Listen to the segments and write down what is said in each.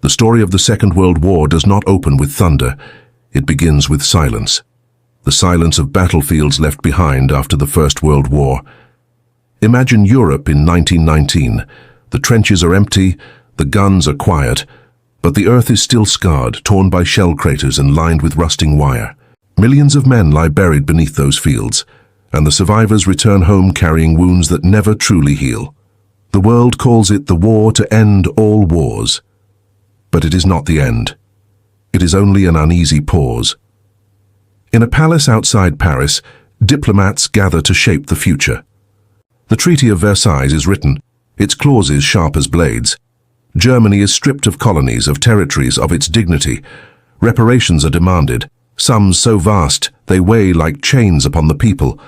The story of the Second World War does not open with thunder. It begins with silence. The silence of battlefields left behind after the First World War. Imagine Europe in 1919. The trenches are empty, the guns are quiet, but the earth is still scarred, torn by shell craters and lined with rusting wire. Millions of men lie buried beneath those fields, and the survivors return home carrying wounds that never truly heal. The world calls it the war to end all wars. But it is not the end. It is only an uneasy pause. In a palace outside Paris, diplomats gather to shape the future. The Treaty of Versailles is written, its clauses sharp as blades. Germany is stripped of colonies, of territories, of its dignity. Reparations are demanded, sums so vast they weigh like chains upon the people.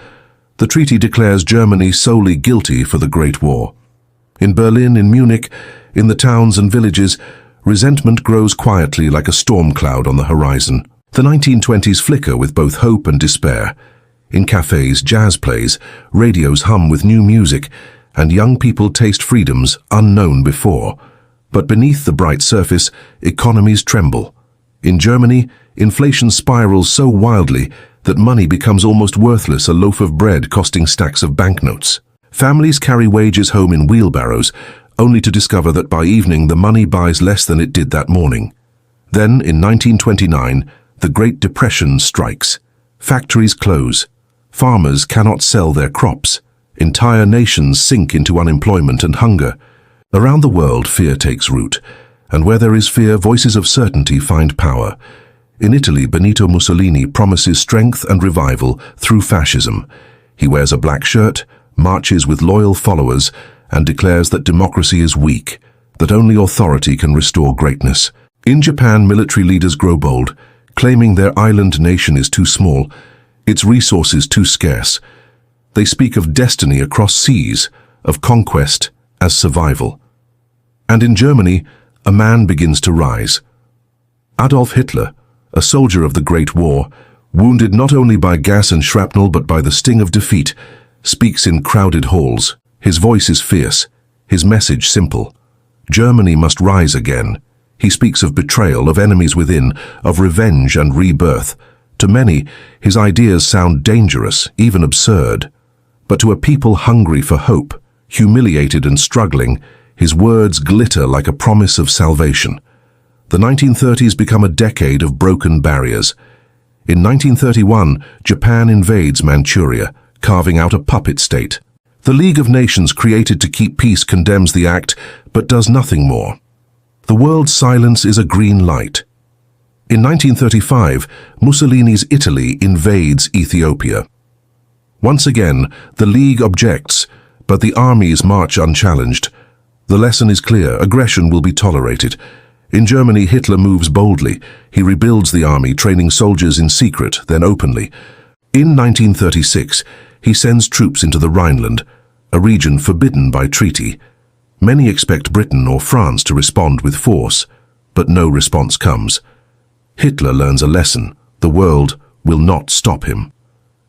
The treaty declares Germany solely guilty for the Great War. In Berlin, in Munich, in the towns and villages, resentment grows quietly like a storm cloud on the horizon. The 1920s flicker with both hope and despair. In cafes, jazz plays, radios hum with new music, and young people taste freedoms unknown before. But beneath the bright surface, economies tremble. In Germany, inflation spirals so wildly that money becomes almost worthless, a loaf of bread costing stacks of banknotes. Families carry wages home in wheelbarrows, only to discover that by evening the money buys less than it did that morning. Then, in 1929, the Great Depression strikes. Factories close. Farmers cannot sell their crops. Entire nations sink into unemployment and hunger. Around the world, fear takes root, and where there is fear, voices of certainty find power. In Italy, Benito Mussolini promises strength and revival through fascism. He wears a black shirt, marches with loyal followers, and declares that democracy is weak, that only authority can restore greatness. In Japan, military leaders grow bold, claiming their island nation is too small, its resources too scarce. They speak of destiny across seas, of conquest as survival. And in Germany, a man begins to rise. Adolf Hitler, a soldier of the Great War, wounded not only by gas and shrapnel but by the sting of defeat, speaks in crowded halls. His voice is fierce, his message simple. Germany must rise again. He speaks of betrayal, of enemies within, of revenge and rebirth. To many, his ideas sound dangerous, even absurd. But to a people hungry for hope, humiliated and struggling, his words glitter like a promise of salvation. The 1930s become a decade of broken barriers. In 1931, Japan invades Manchuria, carving out a puppet state. The League of Nations created to keep peace condemns the act, but does nothing more. The world's silence is a green light. In 1935, Mussolini's Italy invades Ethiopia. Once again, the League objects, but the armies march unchallenged. The lesson is clear: aggression will be tolerated. In Germany, Hitler moves boldly. He rebuilds the army, training soldiers in secret, then openly. In 1936, he sends troops into the Rhineland, a region forbidden by treaty. Many expect Britain or France to respond with force, but no response comes. Hitler learns a lesson: the world will not stop him.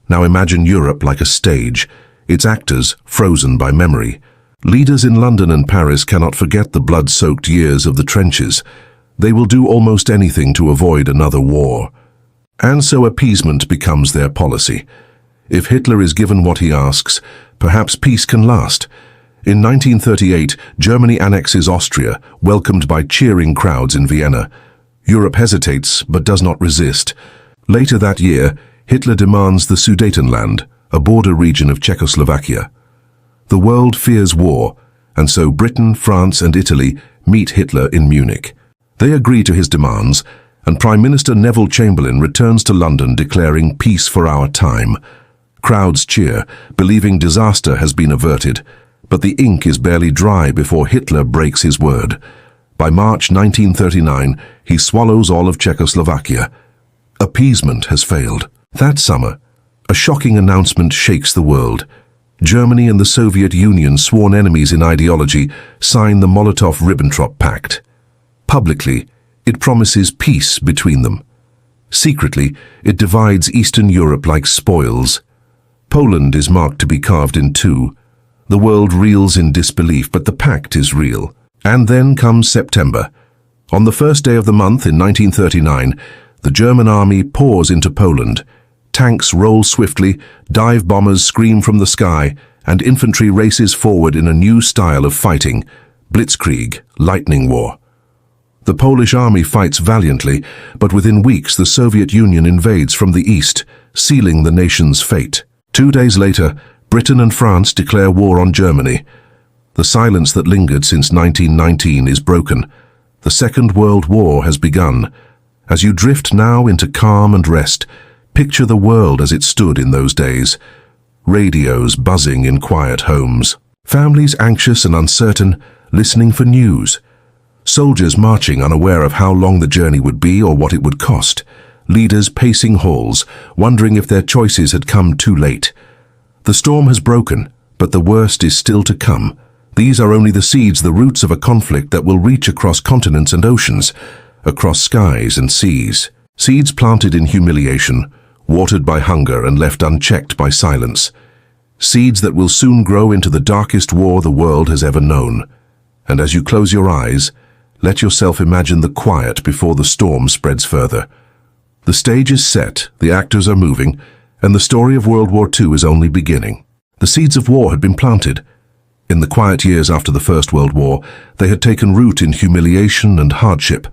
Now imagine Europe like a stage, its actors frozen by memory. Leaders in London and Paris cannot forget the blood-soaked years of the trenches. They will do almost anything to avoid another war. And so appeasement becomes their policy. If Hitler is given what he asks, perhaps peace can last. In 1938, Germany annexes Austria, welcomed by cheering crowds in Vienna. Europe hesitates, but does not resist. Later that year, Hitler demands the Sudetenland, a border region of Czechoslovakia. The world fears war, and so Britain, France and Italy meet Hitler in Munich. They agree to his demands, and Prime Minister Neville Chamberlain returns to London declaring peace for our time. Crowds cheer, believing disaster has been averted, but the ink is barely dry before Hitler breaks his word. By March 1939, he swallows all of Czechoslovakia. Appeasement has failed. That summer, a shocking announcement shakes the world. Germany and the Soviet Union, sworn enemies in ideology, sign the Molotov-Ribbentrop Pact. Publicly, it promises peace between them. Secretly, it divides Eastern Europe like spoils. Poland is marked to be carved in two. The world reels in disbelief, but the pact is real. And then comes September. On the first day of the month in 1939, the German army pours into Poland. Tanks roll swiftly, dive bombers scream from the sky, and infantry races forward in a new style of fighting, blitzkrieg, lightning war. The Polish army fights valiantly, but within weeks the Soviet Union invades from the east, sealing the nation's fate. 2 days later, Britain and France declare war on Germany. The silence that lingered since 1919 is broken. The Second World War has begun. As you drift now into calm and rest, picture the world as it stood in those days. Radios buzzing in quiet homes. Families anxious and uncertain, listening for news. Soldiers marching unaware of how long the journey would be or what it would cost. Leaders pacing halls, wondering if their choices had come too late. The storm has broken, but the worst is still to come. These are only the seeds, the roots of a conflict that will reach across continents and oceans, across skies and seas. Seeds planted in humiliation, watered by hunger and left unchecked by silence. Seeds that will soon grow into the darkest war the world has ever known. And as you close your eyes, let yourself imagine the quiet before the storm spreads further. The stage is set, the actors are moving, and the story of World War II is only beginning. The seeds of war had been planted. In the quiet years after the First World War, they had taken root in humiliation and hardship.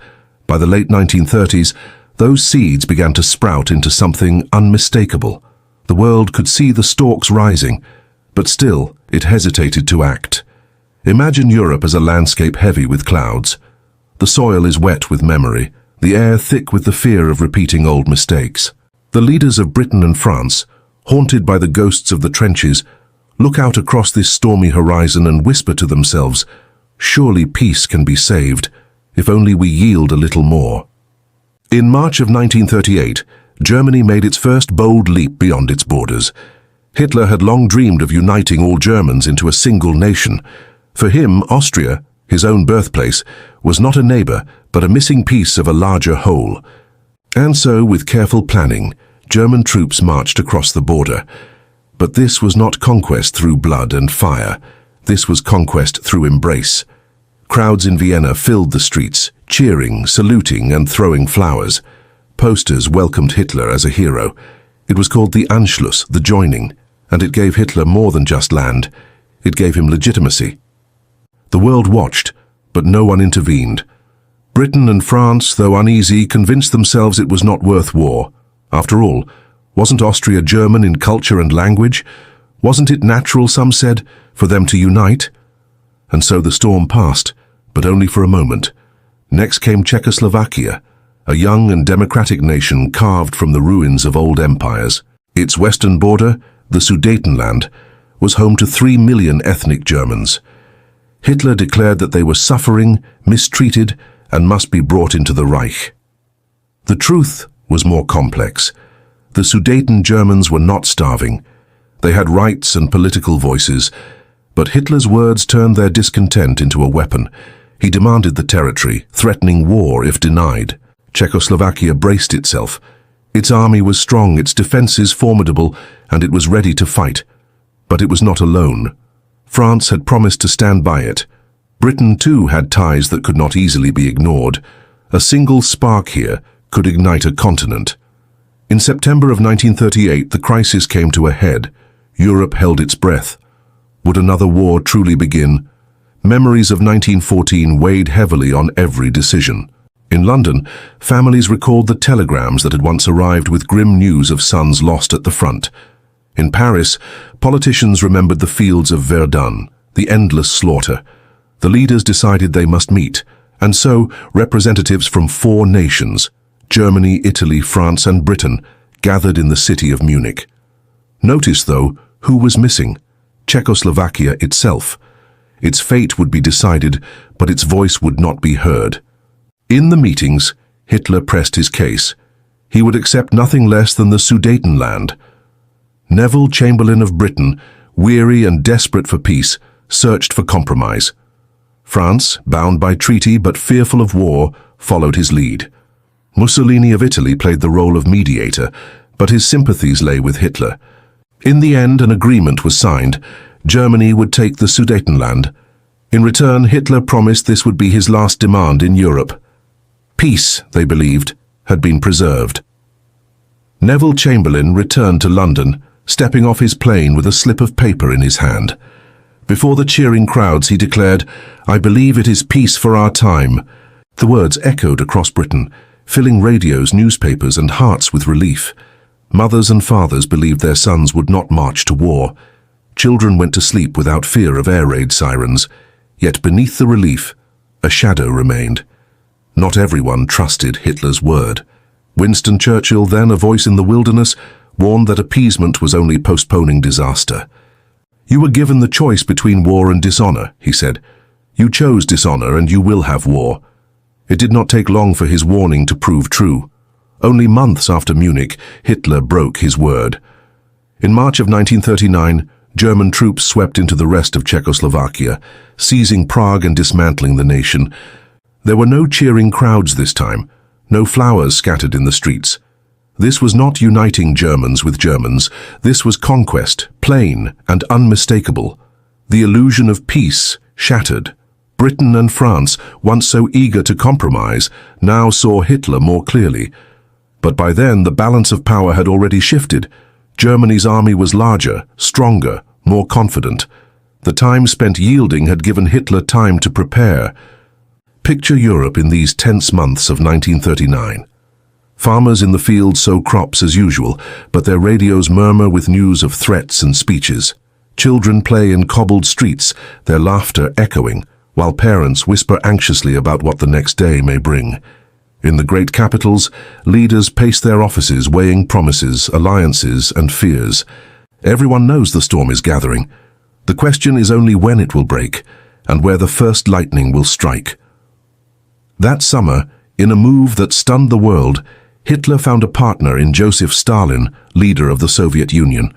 By the late 1930s, those seeds began to sprout into something unmistakable. The world could see the stalks rising, but still it hesitated to act. Imagine Europe as a landscape heavy with clouds. The soil is wet with memory, the air thick with the fear of repeating old mistakes. The leaders of Britain and France, haunted by the ghosts of the trenches, look out across this stormy horizon and whisper to themselves, "Surely peace can be saved, if only we yield a little more." In March of 1938, Germany made its first bold leap beyond its borders. Hitler had long dreamed of uniting all Germans into a single nation. For him, Austria, his own birthplace, was not a neighbor, but a missing piece of a larger whole. And so, with careful planning, German troops marched across the border. But this was not conquest through blood and fire. This was conquest through embrace. Crowds in Vienna filled the streets, cheering, saluting, and throwing flowers. Posters welcomed Hitler as a hero. It was called the Anschluss, the joining, and it gave Hitler more than just land. It gave him legitimacy. The world watched, but no one intervened. Britain and France, though uneasy, convinced themselves it was not worth war. After all, wasn't Austria German in culture and language? Wasn't it natural, some said, for them to unite? And so the storm passed, but only for a moment. Next came Czechoslovakia, a young and democratic nation carved from the ruins of old empires. Its western border, the Sudetenland, was home to 3 million ethnic Germans. Hitler declared that they were suffering, mistreated, and must be brought into the Reich. The truth was more complex. The Sudeten Germans were not starving. They had rights and political voices, but Hitler's words turned their discontent into a weapon. He demanded the territory, threatening war if denied. Czechoslovakia braced itself. Its army was strong, its defenses formidable, and it was ready to fight. But it was not alone. France had promised to stand by it. Britain too had ties that could not easily be ignored. A single spark here could ignite a continent. In September of 1938, the crisis came to a head. Europe held its breath. Would another war truly begin? Memories of 1914 weighed heavily on every decision. In London, families recalled the telegrams that had once arrived with grim news of sons lost at the front. In Paris, politicians remembered the fields of Verdun, the endless slaughter. The leaders decided they must meet, and so representatives from 4 nations, Germany, Italy, France, and Britain, gathered in the city of Munich. Notice, though, who was missing: Czechoslovakia itself. Its fate would be decided, but its voice would not be heard. In the meetings, Hitler pressed his case. He would accept nothing less than the Sudetenland. Neville Chamberlain of Britain, weary and desperate for peace, searched for compromise. France, bound by treaty but fearful of war, followed his lead. Mussolini of Italy played the role of mediator, but his sympathies lay with Hitler. In the end, an agreement was signed. Germany would take the Sudetenland. In return, Hitler promised this would be his last demand in Europe. Peace, they believed, had been preserved. Neville Chamberlain returned to London, stepping off his plane with a slip of paper in his hand. Before the cheering crowds, he declared, "I believe it is peace for our time." The words echoed across Britain, filling radios, newspapers, and hearts with relief. Mothers and fathers believed their sons would not march to war. Children went to sleep without fear of air raid sirens. Yet beneath the relief, a shadow remained. Not everyone trusted Hitler's word. Winston Churchill, then a voice in the wilderness, warned that appeasement was only postponing disaster. "You were given the choice between war and dishonor," he said. "You chose dishonor and you will have war." It did not take long for his warning to prove true. Only months after Munich, Hitler broke his word. In March of 1939, German troops swept into the rest of Czechoslovakia, seizing Prague and dismantling the nation. There were no cheering crowds this time, no flowers scattered in the streets. This was not uniting Germans with Germans. This was conquest, plain and unmistakable. The illusion of peace shattered. Britain and France, once so eager to compromise, now saw Hitler more clearly. But by then, the balance of power had already shifted. Germany's army was larger, stronger, more confident. The time spent yielding had given Hitler time to prepare. Picture Europe in these tense months of 1939. Farmers in the fields sow crops as usual, but their radios murmur with news of threats and speeches. Children play in cobbled streets, their laughter echoing, while parents whisper anxiously about what the next day may bring. In the great capitals, leaders pace their offices, weighing promises, alliances, and fears. Everyone knows the storm is gathering. The question is only when it will break, and where the first lightning will strike. That summer, in a move that stunned the world, Hitler found a partner in Joseph Stalin, leader of the Soviet Union.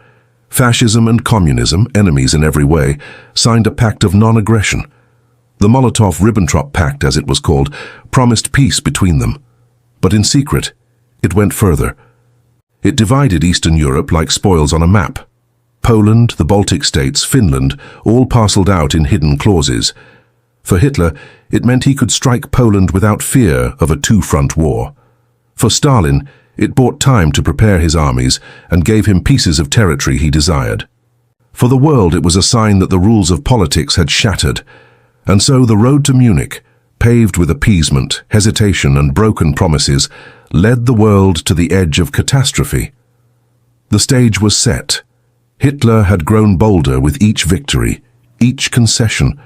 Fascism and communism, enemies in every way, signed a pact of non-aggression. The Molotov-Ribbentrop Pact, as it was called, promised peace between them. But in secret, it went further. It divided Eastern Europe like spoils on a map. Poland, the Baltic states, Finland, all parceled out in hidden clauses. For Hitler, it meant he could strike Poland without fear of a two-front war. For Stalin, it bought time to prepare his armies and gave him pieces of territory he desired. For the world, it was a sign that the rules of politics had shattered. And so the road to Munich, paved with appeasement, hesitation, and broken promises, led the world to the edge of catastrophe. The stage was set. Hitler had grown bolder with each victory, each concession.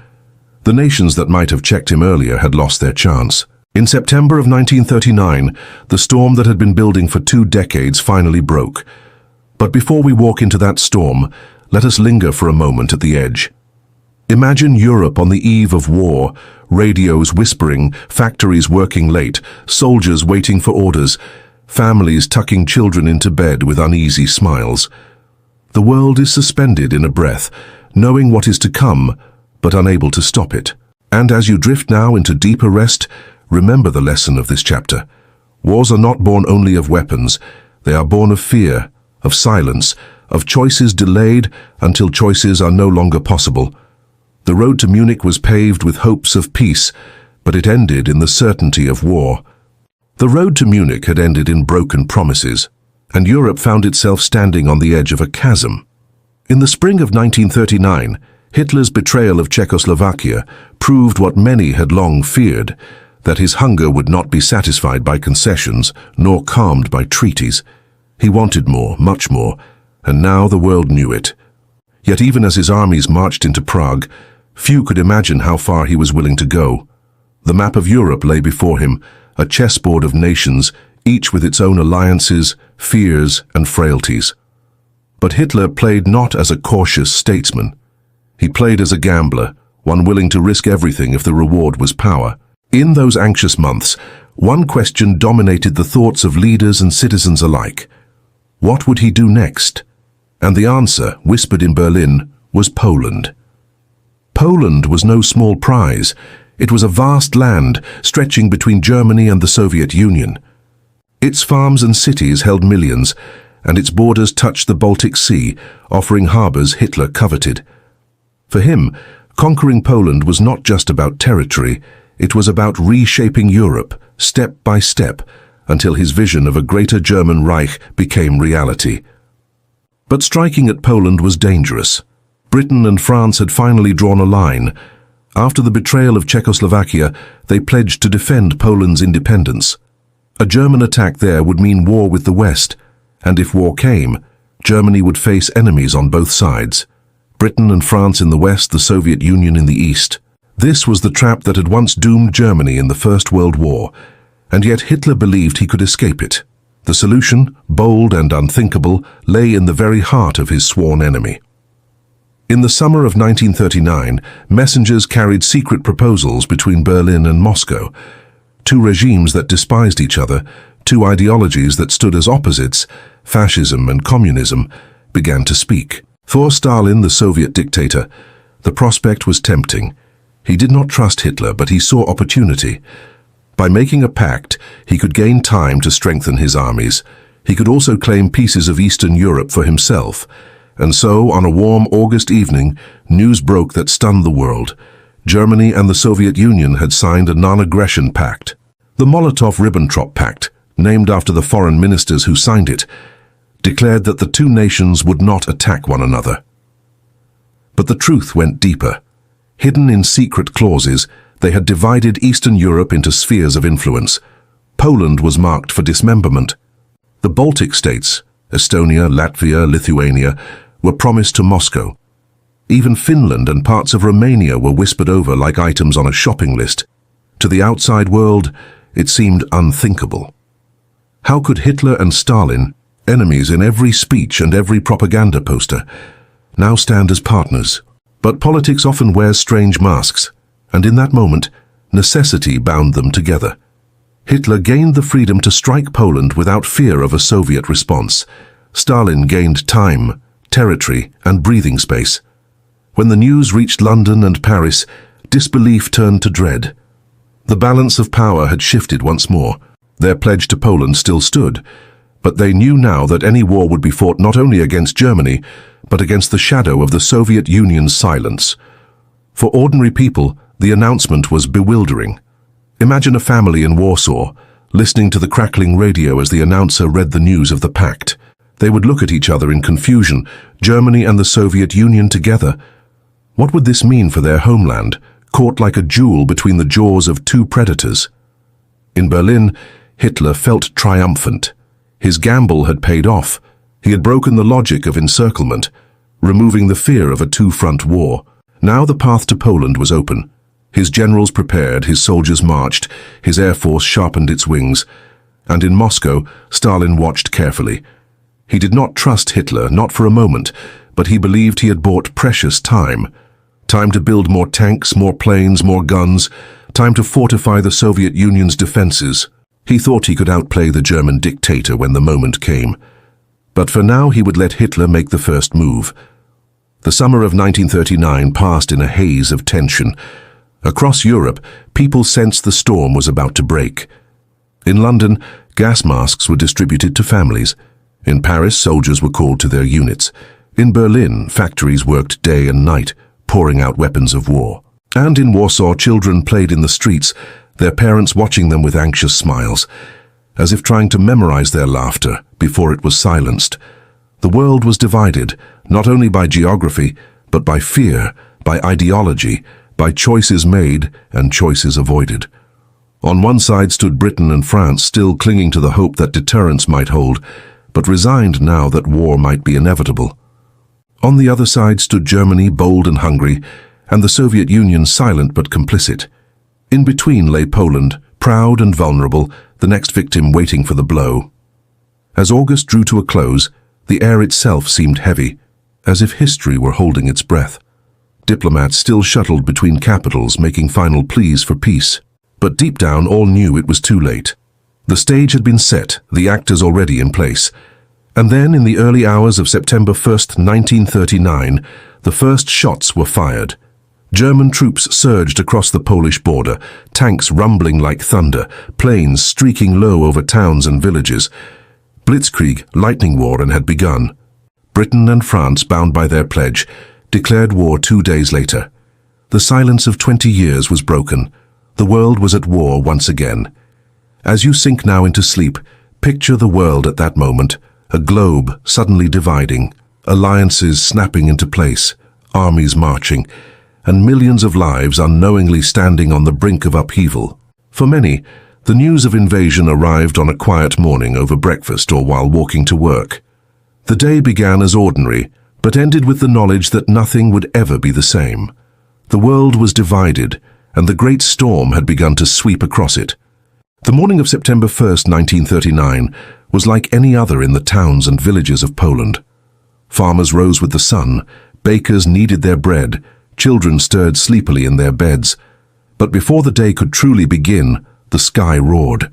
The nations that might have checked him earlier had lost their chance. In September of 1939, the storm that had been building for 2 decades finally broke. But before we walk into that storm, let us linger for a moment at the edge. Imagine Europe on the eve of war, radios whispering, factories working late, soldiers waiting for orders, families tucking children into bed with uneasy smiles. The world is suspended in a breath, knowing what is to come, but unable to stop it. And as you drift now into deeper rest, remember the lesson of this chapter. Wars are not born only of weapons. They are born of fear, of silence, of choices delayed until choices are no longer possible. The road to Munich was paved with hopes of peace, but it ended in the certainty of war. The road to Munich had ended in broken promises, and Europe found itself standing on the edge of a chasm. In the spring of 1939, Hitler's betrayal of Czechoslovakia proved what many had long feared, that his hunger would not be satisfied by concessions, nor calmed by treaties. He wanted more, much more, and now the world knew it. Yet even as his armies marched into Prague, few could imagine how far he was willing to go. The map of Europe lay before him, a chessboard of nations, each with its own alliances, fears, and frailties. But Hitler played not as a cautious statesman. He played as a gambler, one willing to risk everything if the reward was power. In those anxious months, one question dominated the thoughts of leaders and citizens alike. What would he do next? And the answer, whispered in Berlin, was Poland. Poland was no small prize. It was a vast land stretching between Germany and the Soviet Union. Its farms and cities held millions, and its borders touched the Baltic Sea, offering harbors Hitler coveted. For him, conquering Poland was not just about territory, It was about reshaping Europe, step by step, until his vision of a greater German Reich became reality. But striking at Poland was dangerous. Britain and France had finally drawn a line. After the betrayal of Czechoslovakia, they pledged to defend Poland's independence. A German attack there would mean war with the West, and if war came, Germany would face enemies on both sides. Britain and France in the West, the Soviet Union in the East. This was the trap that had once doomed Germany in the First World War, and yet Hitler believed he could escape it. The solution, bold and unthinkable, lay in the very heart of his sworn enemy. In the summer of 1939, messengers carried secret proposals between Berlin and Moscow. Two regimes that despised each other, two ideologies that stood as opposites, fascism and communism, began to speak. For Stalin, the Soviet dictator, the prospect was tempting. He did not trust Hitler, but he saw opportunity. By making a pact, he could gain time to strengthen his armies. He could also claim pieces of Eastern Europe for himself. And so, on a warm August evening, news broke that stunned the world. Germany and the Soviet Union had signed a non-aggression pact. The Molotov-Ribbentrop Pact, named after the foreign ministers who signed it, declared that the two nations would not attack one another. But the truth went deeper. Hidden in secret clauses, they had divided Eastern Europe into spheres of influence. Poland was marked for dismemberment. The Baltic states, Estonia, Latvia, Lithuania, were promised to Moscow. Even Finland and parts of Romania were whispered over like items on a shopping list. To the outside world, it seemed unthinkable. How could Hitler and Stalin, enemies in every speech and every propaganda poster, now stand as partners? But politics often wears strange masks, and in that moment, necessity bound them together. Hitler gained the freedom to strike Poland without fear of a Soviet response. Stalin gained time, territory, and breathing space. When the news reached London and Paris, disbelief turned to dread. The balance of power had shifted once more. Their pledge to Poland still stood, but they knew now that any war would be fought not only against Germany, but against the shadow of the Soviet Union's silence. For ordinary people, the announcement was bewildering. Imagine a family in Warsaw, listening to the crackling radio as the announcer read the news of the pact. They would look at each other in confusion, Germany and the Soviet Union together. What would this mean for their homeland, caught like a jewel between the jaws of two predators? In Berlin, Hitler felt triumphant. His gamble had paid off. He had broken the logic of encirclement, removing the fear of a two-front war. Now the path to Poland was open. His generals prepared, his soldiers marched, his air force sharpened its wings. And in Moscow, Stalin watched carefully. He did not trust Hitler, not for a moment, but he believed he had bought precious time. Time to build more tanks, more planes, more guns. Time to fortify the Soviet Union's defenses. He thought he could outplay the German dictator when the moment came. But for now he would let Hitler make the first move. The summer of 1939 passed in a haze of tension. Across Europe, people sensed the storm was about to break. In London, gas masks were distributed to families. In Paris, soldiers were called to their units. In Berlin, factories worked day and night, pouring out weapons of war. And in Warsaw, children played in the streets, their parents watching them with anxious smiles, as if trying to memorize their laughter before it was silenced. The world was divided, not only by geography, but by fear, by ideology, by choices made and choices avoided. On one side stood Britain and France, still clinging to the hope that deterrence might hold, but resigned now that war might be inevitable. On the other side stood Germany, bold and hungry, and the Soviet Union silent but complicit. In between lay Poland, proud and vulnerable, the next victim waiting for the blow. As August drew to a close, the air itself seemed heavy, as if history were holding its breath. Diplomats still shuttled between capitals, making final pleas for peace. But deep down, all knew it was too late. The stage had been set, the actors already in place. And then, in the early hours of September 1st, 1939, the first shots were fired. German troops surged across the Polish border, tanks rumbling like thunder, planes streaking low over towns and villages. Blitzkrieg, lightning war, had begun. Britain and France, bound by their pledge, declared war 2 days later. The silence of 20 years was broken. The world was at war once again. As you sink now into sleep, picture the world at that moment, a globe suddenly dividing, alliances snapping into place, armies marching, and millions of lives unknowingly standing on the brink of upheaval. For many, the news of invasion arrived on a quiet morning over breakfast or while walking to work. The day began as ordinary, but ended with the knowledge that nothing would ever be the same. The world was divided, and the great storm had begun to sweep across it. The morning of September 1st, 1939, was like any other in the towns and villages of Poland. Farmers rose with the sun, bakers kneaded their bread, children stirred sleepily in their beds. But before the day could truly begin, the sky roared.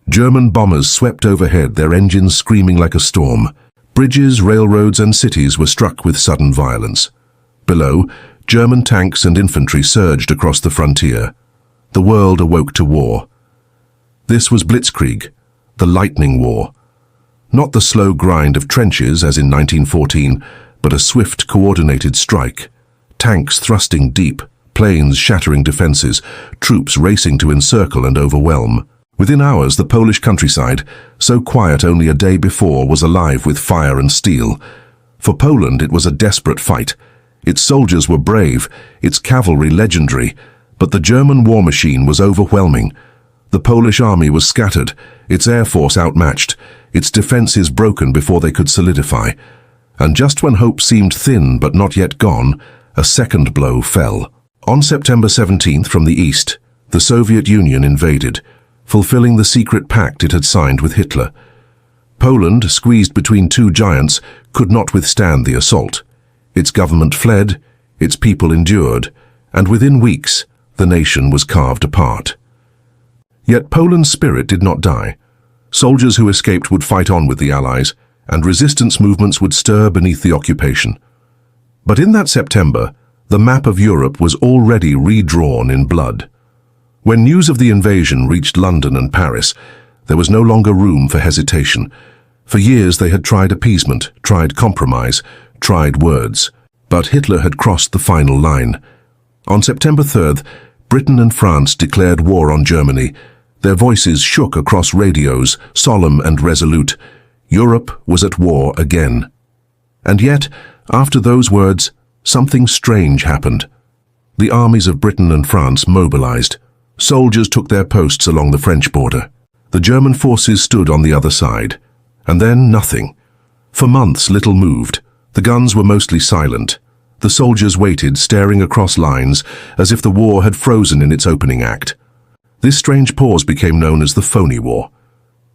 German bombers swept overhead, their engines screaming like a storm. Bridges, railroads, and cities were struck with sudden violence. Below, German tanks and infantry surged across the frontier. The world awoke to war. This was Blitzkrieg, the lightning war. Not the slow grind of trenches as in 1914, but a swift, coordinated strike. Tanks thrusting deep, planes shattering defenses, troops racing to encircle and overwhelm. Within hours, the Polish countryside, so quiet only a day before, was alive with fire and steel. For Poland, it was a desperate fight. Its soldiers were brave, its cavalry legendary, but the German war machine was overwhelming. The Polish army was scattered, its air force outmatched, its defenses broken before they could solidify. And just when hope seemed thin but not yet gone, a second blow fell. On September 17th from the east, the Soviet Union invaded, fulfilling the secret pact it had signed with Hitler. Poland, squeezed between two giants, could not withstand the assault. Its government fled, its people endured, and within weeks, the nation was carved apart. Yet Poland's spirit did not die. Soldiers who escaped would fight on with the Allies, and resistance movements would stir beneath the occupation. But in that September, the map of Europe was already redrawn in blood. When news of the invasion reached London and Paris, there was no longer room for hesitation. For years they had tried appeasement, tried compromise, tried words. But Hitler had crossed the final line. On September 3rd, Britain and France declared war on Germany. Their voices shook across radios, solemn and resolute. Europe was at war again. And yet, after those words, something strange happened. The armies of Britain and France mobilized. Soldiers took their posts along the French border. The German forces stood on the other side. And then nothing. For months little moved. The guns were mostly silent. The soldiers waited, staring across lines, as if the war had frozen in its opening act. This strange pause became known as the phony war.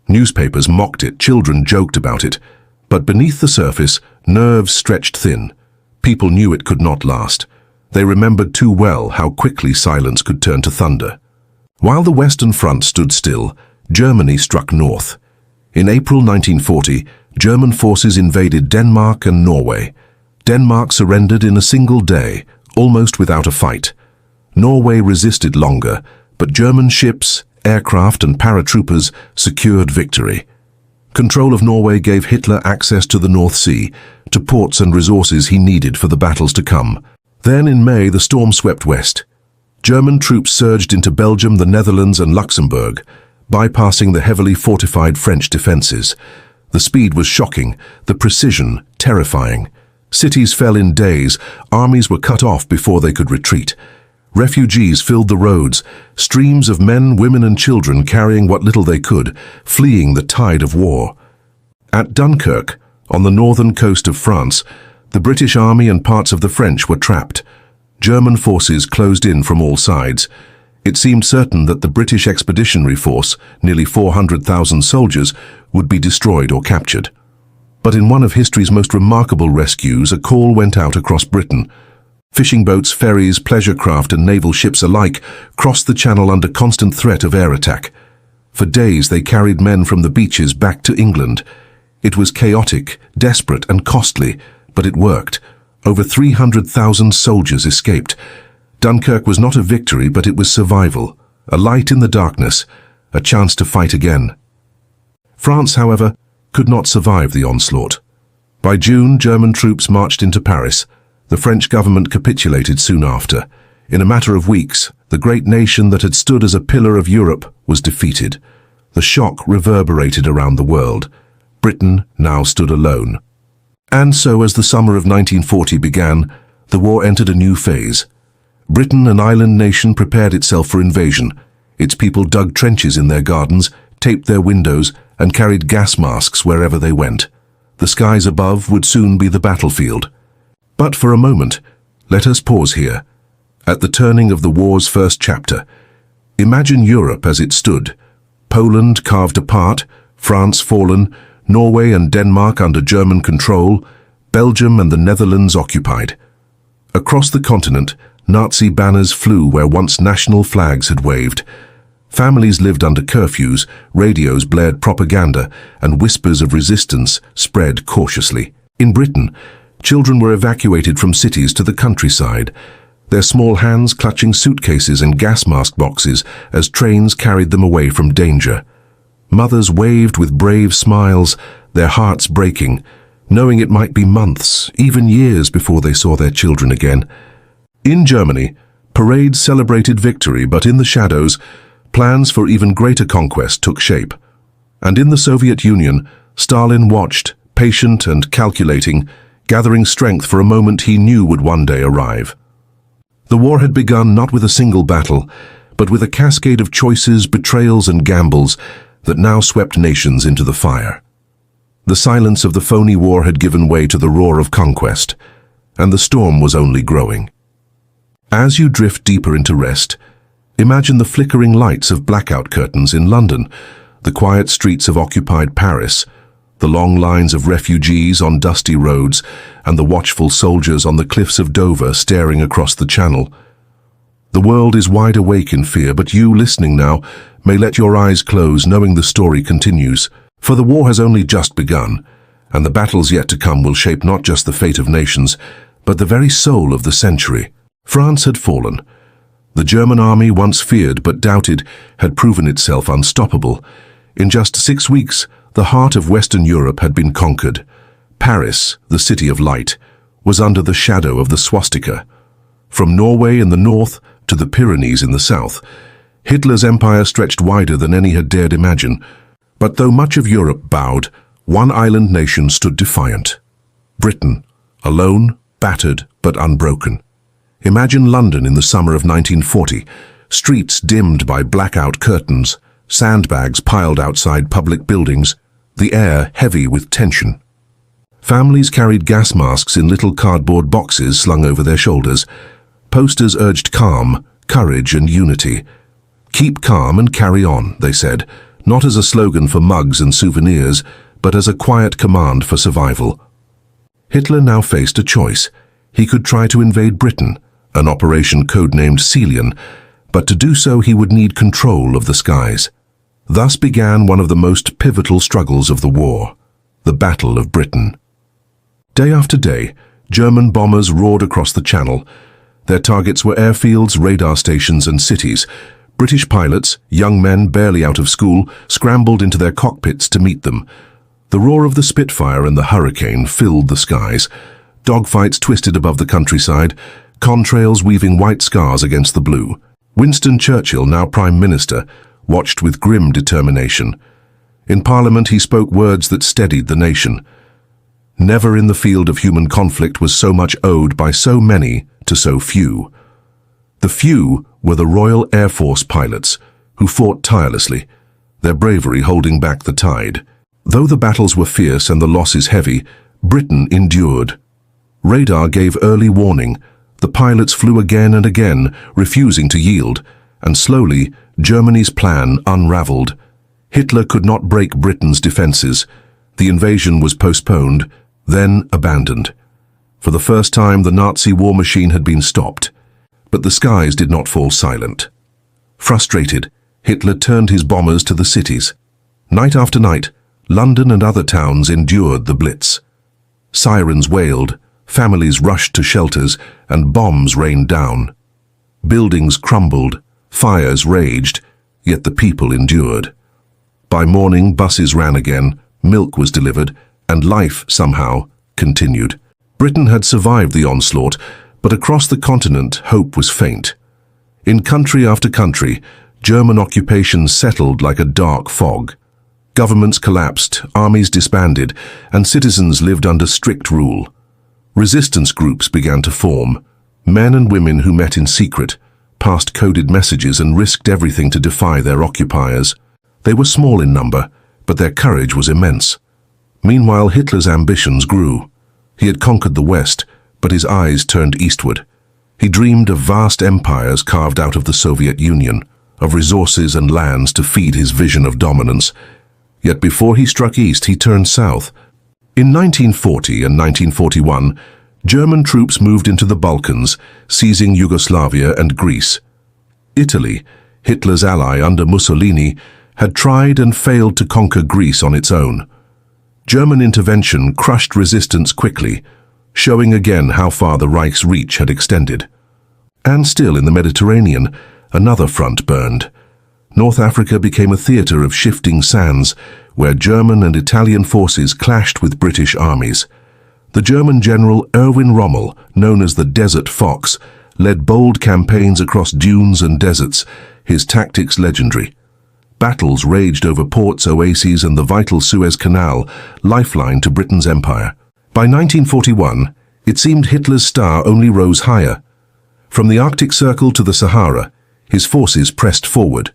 Newspapers mocked it, children joked about it. But beneath the surface, nerves stretched thin. People knew it could not last. They remembered too well how quickly silence could turn to thunder. While the Western Front stood still, Germany struck north. In April 1940, German forces invaded Denmark and Norway. Denmark surrendered in a single day, almost without a fight. Norway resisted longer, but German ships, aircraft and paratroopers secured victory. Control of Norway gave Hitler access to the North Sea, to ports and resources he needed for the battles to come. Then in May, the storm swept west. German troops surged into Belgium, the Netherlands and Luxembourg, bypassing the heavily fortified French defenses. The speed was shocking, the precision terrifying. Cities fell in days, armies were cut off before they could retreat. Refugees filled the roads, streams of men, women and children carrying what little they could, fleeing the tide of war. At Dunkirk, on the northern coast of France, the British army and parts of the French were trapped. German forces closed in from all sides. It seemed certain that the British Expeditionary Force, nearly 400,000 soldiers, would be destroyed or captured. But in one of history's most remarkable rescues, a call went out across Britain. Fishing boats, ferries, pleasure craft and naval ships alike crossed the channel under constant threat of air attack. For days they carried men from the beaches back to England. It was chaotic, desperate and costly, but it worked. Over 300,000 soldiers escaped. Dunkirk was not a victory, but it was survival, a light in the darkness, a chance to fight again. France, however, could not survive the onslaught. By June, German troops marched into Paris. The French government capitulated soon after. In a matter of weeks, the great nation that had stood as a pillar of Europe was defeated. The shock reverberated around the world. Britain now stood alone. And so as the summer of 1940 began, the war entered a new phase. Britain, an island nation, prepared itself for invasion. Its people dug trenches in their gardens, taped their windows, and carried gas masks wherever they went. The skies above would soon be the battlefield. But for a moment, let us pause here. At the turning of the war's first chapter, imagine Europe as it stood. Poland carved apart, France fallen, Norway and Denmark under German control, Belgium and the Netherlands occupied. Across the continent, Nazi banners flew where once national flags had waved. Families lived under curfews, radios blared propaganda, and whispers of resistance spread cautiously. In Britain, children were evacuated from cities to the countryside, their small hands clutching suitcases and gas mask boxes as trains carried them away from danger. Mothers waved with brave smiles, their hearts breaking, knowing it might be months, even years before they saw their children again. In Germany, parades celebrated victory, but in the shadows, plans for even greater conquest took shape. And in the Soviet Union, Stalin watched, patient and calculating, gathering strength for a moment he knew would one day arrive. The war had begun not with a single battle, but with a cascade of choices, betrayals, and gambles that now swept nations into the fire. The silence of the phony war had given way to the roar of conquest, and the storm was only growing. As you drift deeper into rest, imagine the flickering lights of blackout curtains in London, the quiet streets of occupied Paris, the long lines of refugees on dusty roads, and the watchful soldiers on the cliffs of Dover staring across the Channel. The world is wide awake in fear, but you, listening now, may let your eyes close knowing the story continues. For the war has only just begun, and the battles yet to come will shape not just the fate of nations, but the very soul of the century. France had fallen. The German army, once feared but doubted, had proven itself unstoppable. In just 6 weeks, the heart of Western Europe had been conquered. Paris, the city of light, was under the shadow of the swastika. From Norway in the north to the Pyrenees in the south, Hitler's empire stretched wider than any had dared imagine. But though much of Europe bowed, one island nation stood defiant. Britain, alone, battered, but unbroken. Imagine London in the summer of 1940, streets dimmed by blackout curtains, sandbags piled outside public buildings, the air heavy with tension. Families carried gas masks in little cardboard boxes slung over their shoulders. Posters urged calm, courage, and unity. "Keep calm and carry on," they said, not as a slogan for mugs and souvenirs, but as a quiet command for survival. Hitler now faced a choice. He could try to invade Britain, an operation codenamed Celian, but to do so he would need control of the skies. Thus began one of the most pivotal struggles of the war, the Battle of Britain. Day after day, German bombers roared across the Channel. Their targets were airfields, radar stations, and cities. British pilots, young men barely out of school, scrambled into their cockpits to meet them. The roar of the Spitfire and the Hurricane filled the skies. Dogfights twisted above the countryside, contrails weaving white scars against the blue. Winston Churchill, now Prime Minister, watched with grim determination. In Parliament he spoke words that steadied the nation. Never in the field of human conflict was so much owed by so many to so few. The few were the Royal Air Force pilots, who fought tirelessly, their bravery holding back the tide. Though the battles were fierce and the losses heavy, Britain endured. Radar gave early warning. The pilots flew again and again, refusing to yield, and slowly Germany's plan unraveled. Hitler could not break Britain's defenses. The invasion was postponed, then abandoned. For the first time, the Nazi war machine had been stopped. But the skies did not fall silent. Frustrated, Hitler turned his bombers to the cities. Night after night, London and other towns endured the Blitz. Sirens wailed, families rushed to shelters, and bombs rained down. Buildings crumbled, fires raged, yet the people endured. By morning, buses ran again, milk was delivered, and life, somehow, continued. Britain had survived the onslaught, but across the continent, hope was faint. In country after country, German occupation settled like a dark fog. Governments collapsed, armies disbanded, and citizens lived under strict rule. Resistance groups began to form, men and women who met in secret, passed coded messages and risked everything to defy their occupiers. They were small in number, but their courage was immense. Meanwhile, Hitler's ambitions grew. He had conquered the West, but his eyes turned eastward. He dreamed of vast empires carved out of the Soviet Union, of resources and lands to feed his vision of dominance. Yet before he struck east, he turned south. In 1940 and 1941, German troops moved into the Balkans, seizing Yugoslavia and Greece. Italy, Hitler's ally under Mussolini, had tried and failed to conquer Greece on its own. German intervention crushed resistance quickly, showing again how far the Reich's reach had extended. And still in the Mediterranean, another front burned. North Africa became a theater of shifting sands, where German and Italian forces clashed with British armies. The German general Erwin Rommel, known as the Desert Fox, led bold campaigns across dunes and deserts, his tactics legendary. Battles raged over ports, oases, and the vital Suez Canal, lifeline to Britain's empire. By 1941, it seemed Hitler's star only rose higher. From the Arctic Circle to the Sahara, his forces pressed forward.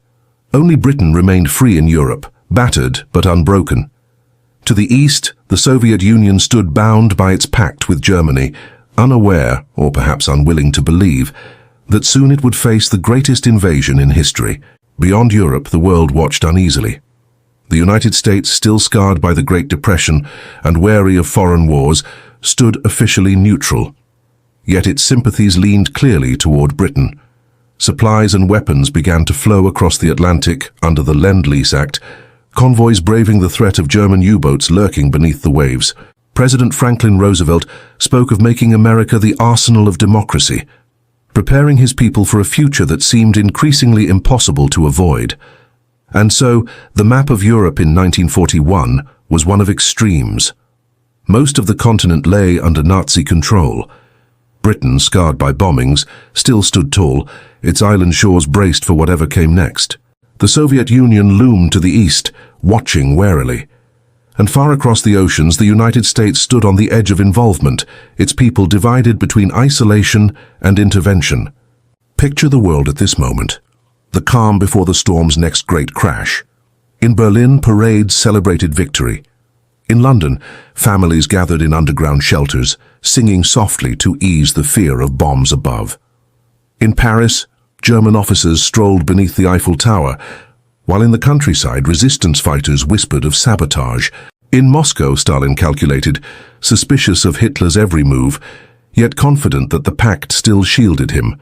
Only Britain remained free in Europe, battered but unbroken. To the east, the Soviet Union stood bound by its pact with Germany, unaware, or perhaps unwilling to believe, that soon it would face the greatest invasion in history. Beyond Europe, the world watched uneasily. The United States, still scarred by the Great Depression and wary of foreign wars, stood officially neutral. Yet its sympathies leaned clearly toward Britain. Supplies and weapons began to flow across the Atlantic under the Lend-Lease Act, convoys braving the threat of German U-boats lurking beneath the waves. President Franklin Roosevelt spoke of making America the arsenal of democracy, preparing his people for a future that seemed increasingly impossible to avoid. And so, the map of Europe in 1941 was one of extremes. Most of the continent lay under Nazi control. Britain, scarred by bombings, still stood tall, its island shores braced for whatever came next. The Soviet Union loomed to the east, watching warily. And far across the oceans, the United States stood on the edge of involvement, its people divided between isolation and intervention. Picture the world at this moment, the calm before the storm's next great crash. In Berlin, parades celebrated victory. In London, families gathered in underground shelters, singing softly to ease the fear of bombs above. In Paris, German officers strolled beneath the Eiffel Tower, while in the countryside resistance fighters whispered of sabotage. In Moscow, Stalin calculated, suspicious of Hitler's every move, yet confident that the pact still shielded him.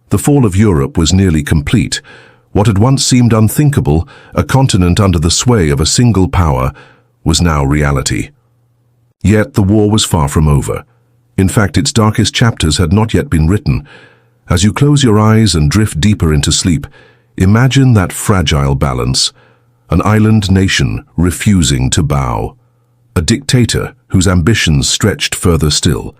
The fall of Europe was nearly complete. What had once seemed unthinkable, a continent under the sway of a single power, was now reality. Yet the war was far from over. In fact, its darkest chapters had not yet been written. As you close your eyes and drift deeper into sleep, imagine that fragile balance. An island nation refusing to bow. A dictator whose ambitions stretched further still.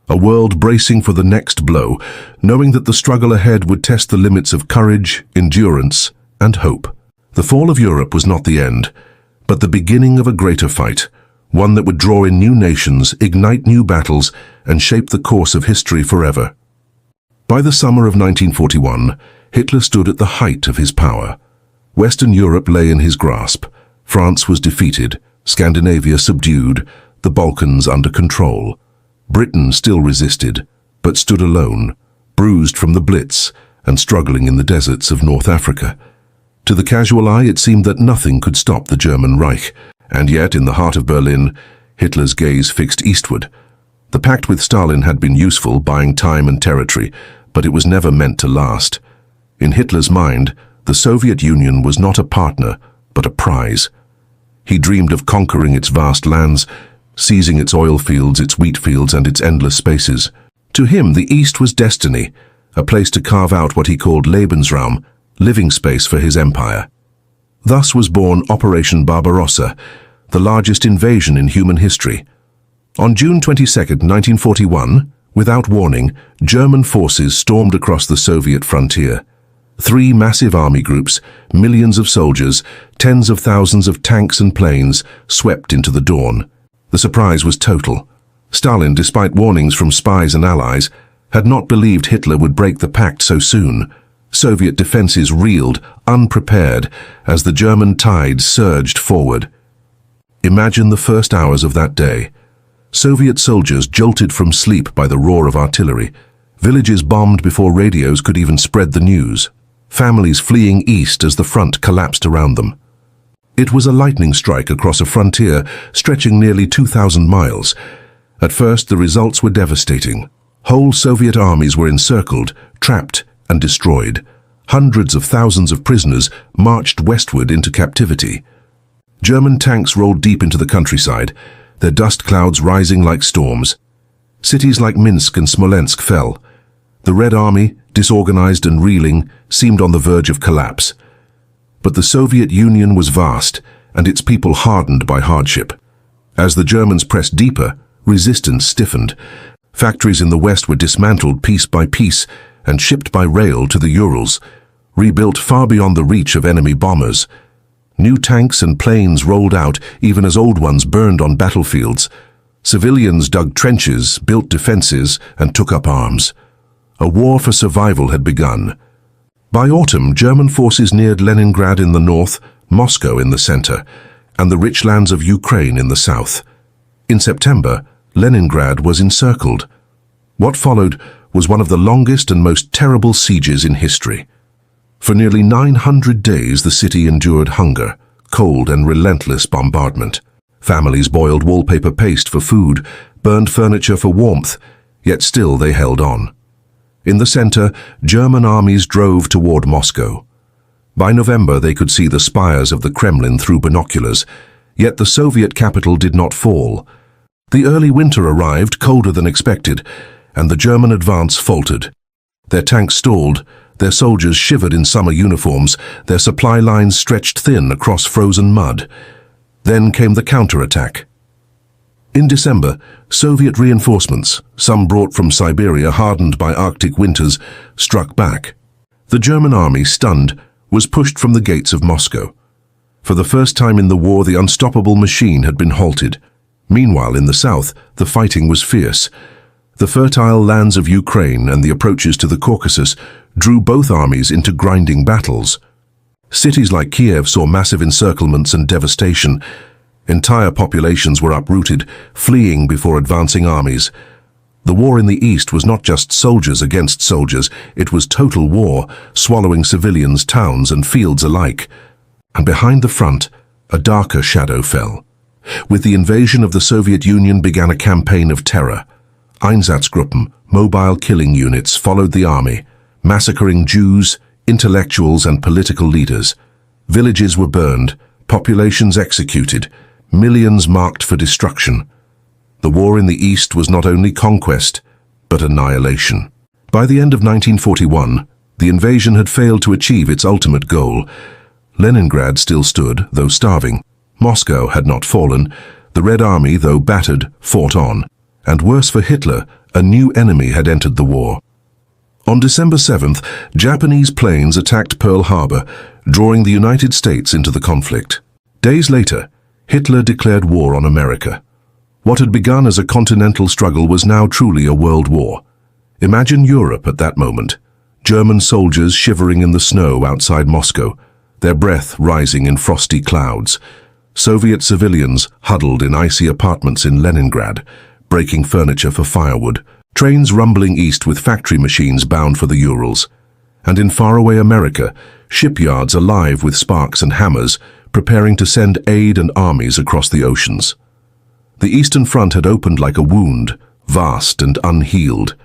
A world bracing for the next blow, knowing that the struggle ahead would test the limits of courage, endurance, and hope. The fall of Europe was not the end, but the beginning of a greater fight, one that would draw in new nations, ignite new battles, and shape the course of history forever. By the summer of 1941, Hitler stood at the height of his power. Western Europe lay in his grasp. France was defeated, Scandinavia subdued, the Balkans under control. Britain still resisted, but stood alone, bruised from the Blitz and struggling in the deserts of North Africa. To the casual eye, it seemed that nothing could stop the German Reich, and yet in the heart of Berlin, Hitler's gaze fixed eastward. The pact with Stalin had been useful, buying time and territory, but it was never meant to last. In Hitler's mind, the Soviet Union was not a partner, but a prize. He dreamed of conquering its vast lands, seizing its oil fields, its wheat fields, and its endless spaces. To him, the East was destiny, a place to carve out what he called Lebensraum, living space for his empire. Thus was born Operation Barbarossa, the largest invasion in human history. On June 22, 1941, Without warning, German forces stormed across the Soviet frontier. 3 massive army groups, millions of soldiers, tens of thousands of tanks and planes swept into the dawn. The surprise was total. Stalin, despite warnings from spies and allies, had not believed Hitler would break the pact so soon. Soviet defenses reeled, unprepared, as the German tide surged forward. Imagine the first hours of that day. Soviet soldiers jolted from sleep by the roar of artillery. Villages bombed before radios could even spread the news. Families fleeing east as the front collapsed around them. It was a lightning strike across a frontier stretching nearly 2,000 miles. At first, the results were devastating. Whole Soviet armies were encircled, trapped, and destroyed. Hundreds of thousands of prisoners marched westward into captivity. German tanks rolled deep into the countryside, their dust clouds rising like storms. Cities like Minsk and Smolensk fell. The Red Army, disorganized and reeling, seemed on the verge of collapse. But the Soviet Union was vast, and its people hardened by hardship. As the Germans pressed deeper, resistance stiffened. Factories in the west were dismantled piece by piece and shipped by rail to the Urals, rebuilt far beyond the reach of enemy bombers. New tanks and planes rolled out even as old ones burned on battlefields. Civilians dug trenches, built defenses, and took up arms. A war for survival had begun. By autumn, German forces neared Leningrad in the north, Moscow in the center, and the rich lands of Ukraine in the south. In September, Leningrad was encircled. What followed was one of the longest and most terrible sieges in history. For nearly 900 days, the city endured hunger, cold, and relentless bombardment. Families boiled wallpaper paste for food, burned furniture for warmth, yet still they held on. In the center, German armies drove toward Moscow. By November, they could see the spires of the Kremlin through binoculars, yet the Soviet capital did not fall. The early winter arrived, colder than expected, and the German advance faltered. Their tanks stalled, their soldiers shivered in summer uniforms, their supply lines stretched thin across frozen mud. Then came the counterattack. In December, Soviet reinforcements, some brought from Siberia hardened by Arctic winters, struck back. The German army, stunned, was pushed from the gates of Moscow. For the first time in the war, the unstoppable machine had been halted. Meanwhile, in the south, the fighting was fierce. The fertile lands of Ukraine and the approaches to the Caucasus drew both armies into grinding battles. Cities like Kiev saw massive encirclements and devastation. Entire populations were uprooted, fleeing before advancing armies. The war in the east was not just soldiers against soldiers, it was total war, swallowing civilians, towns, and fields alike. And behind the front, a darker shadow fell. With the invasion of the Soviet Union began a campaign of terror. Einsatzgruppen, mobile killing units, followed the army, massacring Jews, intellectuals, and political leaders. Villages were burned, populations executed, millions marked for destruction. The war in the East was not only conquest, but annihilation. By the end of 1941, the invasion had failed to achieve its ultimate goal. Leningrad still stood, though starving. Moscow had not fallen. The Red Army, though battered, fought on. And worse for Hitler, a new enemy had entered the war. On December 7th, Japanese planes attacked Pearl Harbor, drawing the United States into the conflict. Days later, Hitler declared war on America. What had begun as a continental struggle was now truly a world war. Imagine Europe at that moment. German soldiers shivering in the snow outside Moscow, their breath rising in frosty clouds. Soviet civilians huddled in icy apartments in Leningrad, breaking furniture for firewood. Trains rumbling east with factory machines bound for the Urals. And in faraway America, shipyards alive with sparks and hammers, preparing to send aid and armies across the oceans. The Eastern Front had opened like a wound, vast and unhealed.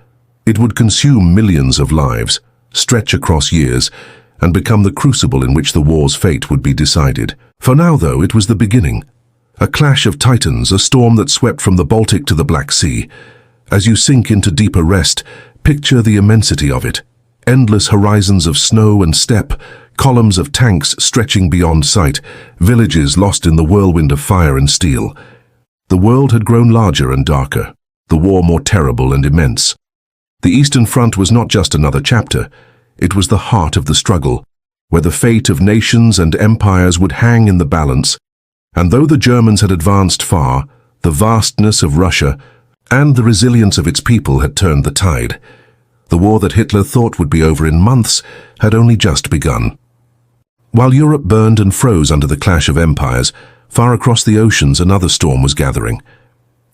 It would consume millions of lives, stretch across years, and become the crucible in which the war's fate would be decided. For now, though, it was the beginning. A clash of titans, a storm that swept from the Baltic to the Black Sea. As you sink into deeper rest, picture the immensity of it. Endless horizons of snow and steppe, columns of tanks stretching beyond sight, villages lost in the whirlwind of fire and steel. The world had grown larger and darker. the war more terrible and immense. The Eastern Front was not just another chapter, it was the heart of the struggle, where the fate of nations and empires would hang in the balance, and though the Germans had advanced far, the vastness of Russia and the resilience of its people had turned the tide. The war that Hitler thought would be over in months had only just begun. While Europe burned and froze under the clash of empires, far across the oceans another storm was gathering.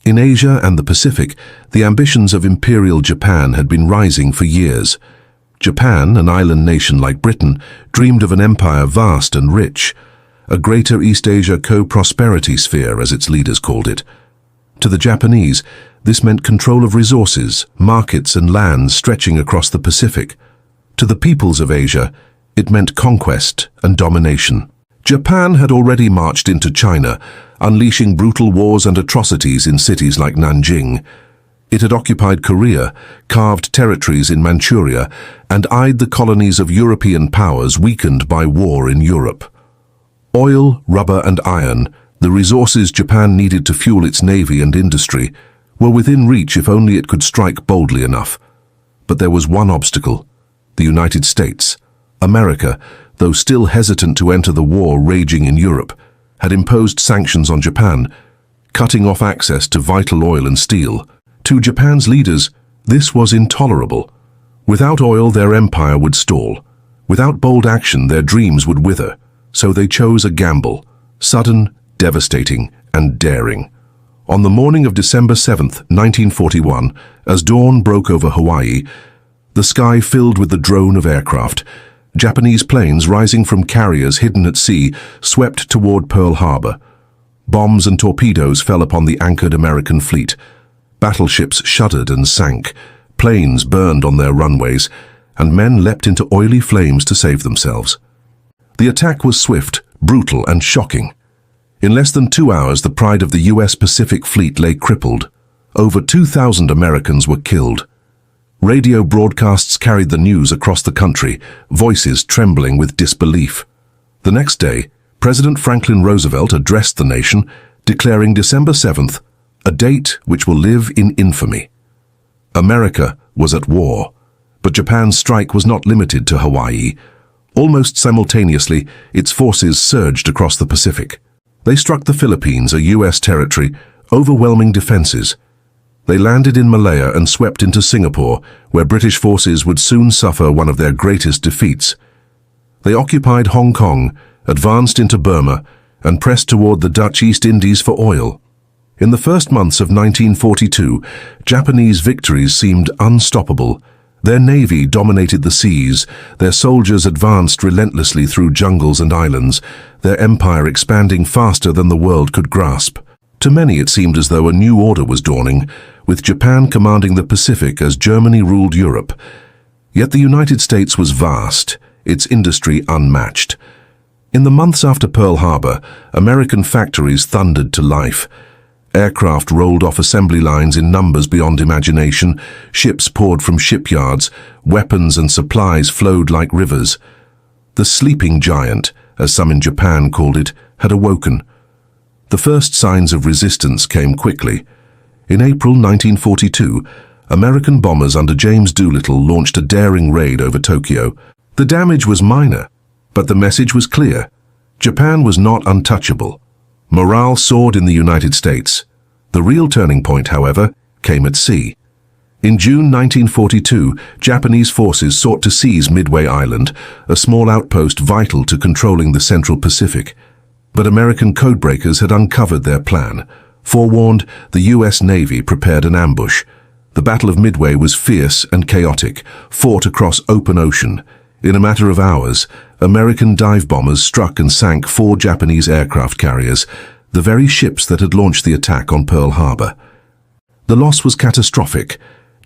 In Asia and the Pacific, the ambitions of Imperial Japan had been rising for years. Japan, an island nation like Britain, dreamed of an empire vast and rich, a greater East Asia co-prosperity sphere, as its leaders called it. To the Japanese, this meant control of resources, markets and lands stretching across the Pacific. To the peoples of Asia, it meant conquest and domination. Japan had already marched into China, unleashing brutal wars and atrocities in cities like Nanjing. It had occupied Korea, carved territories in Manchuria, and eyed the colonies of European powers weakened by war in Europe. Oil, rubber and iron, the resources Japan needed to fuel its navy and industry, were within reach if only it could strike boldly enough. But there was one obstacle: the United States. America, though still hesitant to enter the war raging in Europe, had imposed sanctions on Japan, cutting off access to vital oil and steel. To Japan's leaders, this was intolerable. Without oil, their empire would stall. Without bold action, their dreams would wither. So they chose a gamble, sudden, devastating, and daring. On the morning of December 7th, 1941, as dawn broke over Hawaii, the sky filled with the drone of aircraft. Japanese planes rising from carriers hidden at sea swept toward Pearl Harbor. Bombs and torpedoes fell upon the anchored American fleet. Battleships shuddered and sank. Planes burned on their runways, and men leapt into oily flames to save themselves. The attack was swift, brutal, and shocking. In less than 2 hours, the pride of the U.S. Pacific Fleet lay crippled. Over 2,000 Americans were killed. Radio broadcasts carried the news across the country, voices trembling with disbelief. The next day, President Franklin Roosevelt addressed the nation, declaring December 7th, a date which will live in infamy. America was at war, but Japan's strike was not limited to Hawaii. Almost simultaneously, its forces surged across the Pacific. They struck the Philippines, a U.S. territory, overwhelming defenses. They landed in Malaya and swept into Singapore, where British forces would soon suffer one of their greatest defeats. They occupied Hong Kong, advanced into Burma, and pressed toward the Dutch East Indies for oil. In the first months of 1942, Japanese victories seemed unstoppable. Their navy dominated the seas, their soldiers advanced relentlessly through jungles and islands, their empire expanding faster than the world could grasp. To many it seemed as though a new order was dawning, with Japan commanding the Pacific as Germany ruled Europe. Yet the United States was vast, its industry unmatched. In the months after Pearl Harbor, American factories thundered to life. Aircraft rolled off assembly lines in numbers beyond imagination, ships poured from shipyards, weapons and supplies flowed like rivers. The sleeping giant, as some in Japan called it, had awoken. The first signs of resistance came quickly. In April 1942, American bombers under James Doolittle launched a daring raid over Tokyo. The damage was minor, but the message was clear. Japan was not untouchable. Morale soared in the United States. The real turning point, however, came at sea. In June 1942, Japanese forces sought to seize Midway Island, a small outpost vital to controlling the Central Pacific. But American codebreakers had uncovered their plan. Forewarned, the U.S. Navy prepared an ambush. The Battle of Midway was fierce and chaotic, fought across open ocean. In a matter of hours, American dive bombers struck and sank 4 Japanese aircraft carriers, the very ships that had launched the attack on Pearl Harbor. The loss was catastrophic.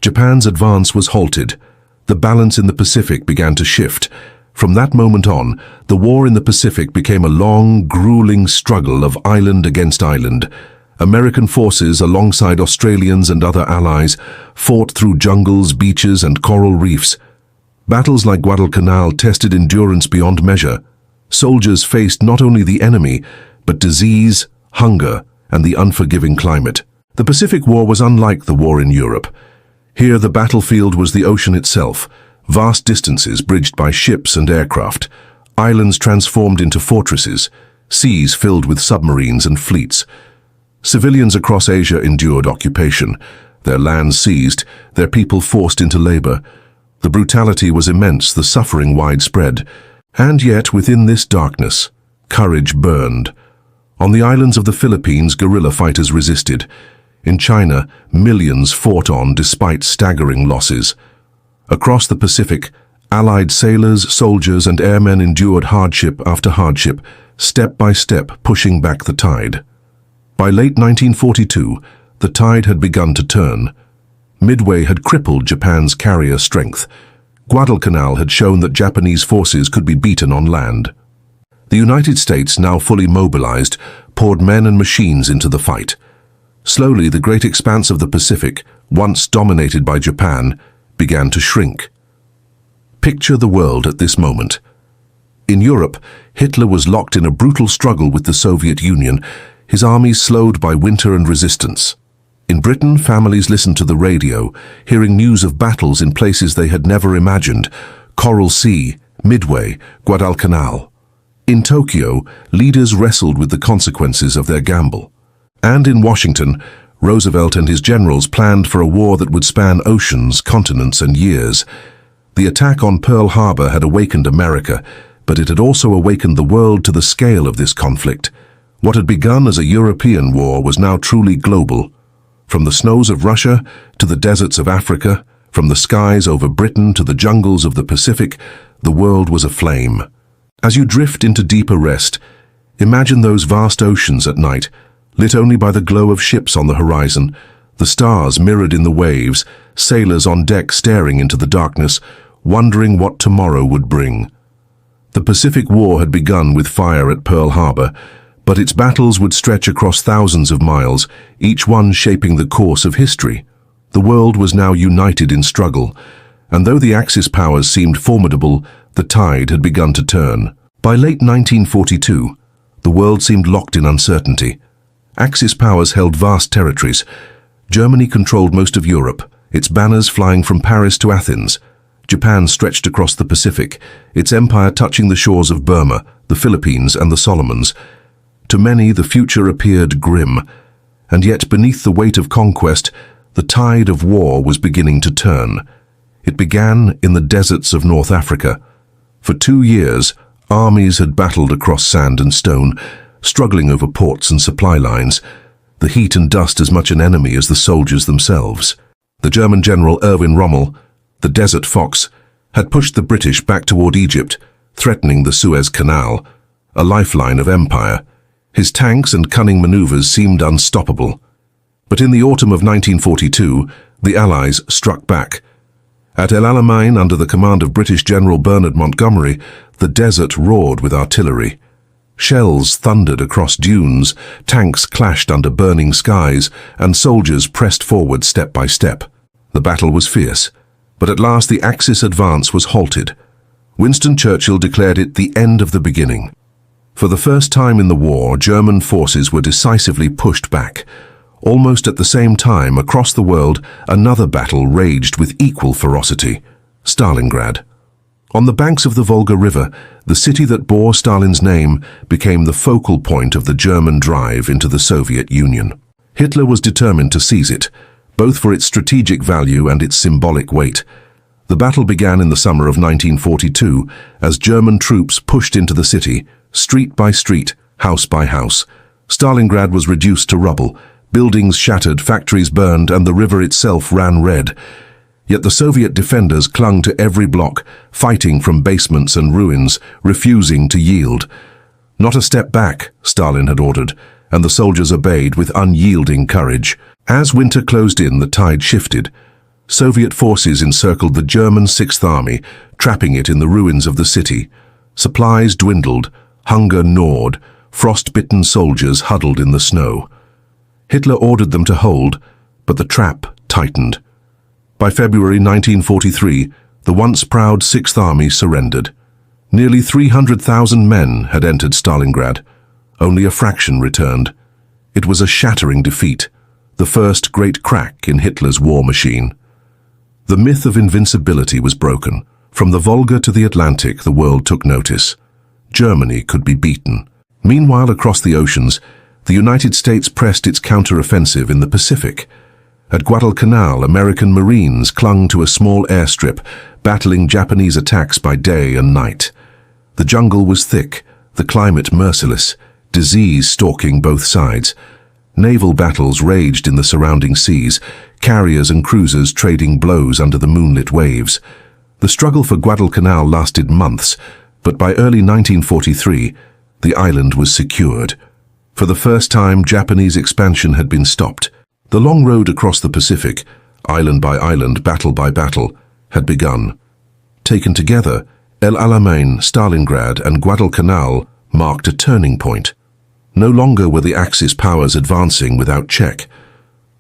Japan's advance was halted. The balance in the Pacific began to shift. From that moment on, the war in the Pacific became a long, grueling struggle of island against island. American forces, alongside Australians and other allies, fought through jungles, beaches, and coral reefs. Battles like Guadalcanal tested endurance beyond measure. Soldiers faced not only the enemy, but disease, hunger, and the unforgiving climate. The Pacific War was unlike the war in Europe. Here the battlefield was the ocean itself, vast distances bridged by ships and aircraft, islands transformed into fortresses, seas filled with submarines and fleets. Civilians across Asia endured occupation, their lands seized, their people forced into labor. The brutality was immense, the suffering widespread. And yet, within this darkness, courage burned. On the islands of the Philippines, guerrilla fighters resisted. In China, millions fought on despite staggering losses. Across the Pacific, Allied sailors, soldiers, and airmen endured hardship after hardship, step by step pushing back the tide. By late 1942, the tide had begun to turn. Midway had crippled Japan's carrier strength. Guadalcanal had shown that Japanese forces could be beaten on land. The United States, now fully mobilized, poured men and machines into the fight. Slowly, the great expanse of the Pacific, once dominated by Japan, began to shrink. Picture the world at this moment. In Europe, Hitler was locked in a brutal struggle with the Soviet Union, his armies slowed by winter and resistance. In Britain, families listened to the radio, hearing news of battles in places they had never imagined: Coral Sea, Midway, Guadalcanal. In Tokyo, leaders wrestled with the consequences of their gamble. And in Washington, Roosevelt and his generals planned for a war that would span oceans, continents, and years. The attack on Pearl Harbor had awakened America, but it had also awakened the world to the scale of this conflict. What had begun as a European war was now truly global. From the snows of Russia to the deserts of Africa, from the skies over Britain to the jungles of the Pacific, the world was aflame. As you drift into deeper rest, imagine those vast oceans at night, lit only by the glow of ships on the horizon, the stars mirrored in the waves, sailors on deck staring into the darkness, wondering what tomorrow would bring. The Pacific War had begun with fire at Pearl Harbor, but its battles would stretch across thousands of miles, each one shaping the course of history. The world was now united in struggle, and though the Axis powers seemed formidable, the tide had begun to turn. By late 1942, the world seemed locked in uncertainty. Axis powers held vast territories. Germany controlled most of Europe, its banners flying from Paris to Athens. Japan stretched across the Pacific, its empire touching the shores of Burma, the Philippines, and the Solomons. To many, the future appeared grim, and yet beneath the weight of conquest, the tide of war was beginning to turn. It began in the deserts of North Africa. For 2 years, armies had battled across sand and stone, struggling over ports and supply lines, the heat and dust as much an enemy as the soldiers themselves. The German general Erwin Rommel, the Desert Fox, had pushed the British back toward Egypt, threatening the Suez Canal, a lifeline of empire. His tanks and cunning maneuvers seemed unstoppable. But in the autumn of 1942, the Allies struck back. At El Alamein, under the command of British General Bernard Montgomery, the desert roared with artillery. Shells thundered across dunes, tanks clashed under burning skies, and soldiers pressed forward step by step. The battle was fierce, but at last the Axis advance was halted. Winston Churchill declared it the end of the beginning. For the first time in the war, German forces were decisively pushed back. Almost at the same time, across the world, another battle raged with equal ferocity: Stalingrad. On the banks of the Volga River, the city that bore Stalin's name became the focal point of the German drive into the Soviet Union. Hitler was determined to seize it, both for its strategic value and its symbolic weight. The battle began in the summer of 1942 as German troops pushed into the city, street by street, house by house. Stalingrad was reduced to rubble. Buildings shattered, factories burned, and the river itself ran red. Yet the Soviet defenders clung to every block, fighting from basements and ruins, refusing to yield. Not a step back, Stalin had ordered, and the soldiers obeyed with unyielding courage. As winter closed in, the tide shifted. Soviet forces encircled the German Sixth Army, trapping it in the ruins of the city. Supplies dwindled, hunger gnawed, frost-bitten soldiers huddled in the snow. Hitler ordered them to hold, but the trap tightened. By February 1943, the once proud Sixth Army surrendered. Nearly 300,000 men had entered Stalingrad. Only a fraction returned. It was a shattering defeat. the first great crack in Hitler's war machine. The myth of invincibility was broken. From the Volga to the Atlantic, the world took notice. Germany could be beaten. Meanwhile, across the oceans, the United States pressed its counter-offensive in the Pacific. At Guadalcanal, American Marines clung to a small airstrip, battling Japanese attacks by day and night. The jungle was thick, the climate merciless, disease stalking both sides. Naval battles raged in the surrounding seas, carriers and cruisers trading blows under the moonlit waves. The struggle for Guadalcanal lasted months, but by early 1943, the island was secured. For the first time, Japanese expansion had been stopped. The long road across the Pacific, island by island, battle by battle, had begun. Taken together, El Alamein, Stalingrad, and Guadalcanal marked a turning point. No longer were the Axis powers advancing without check.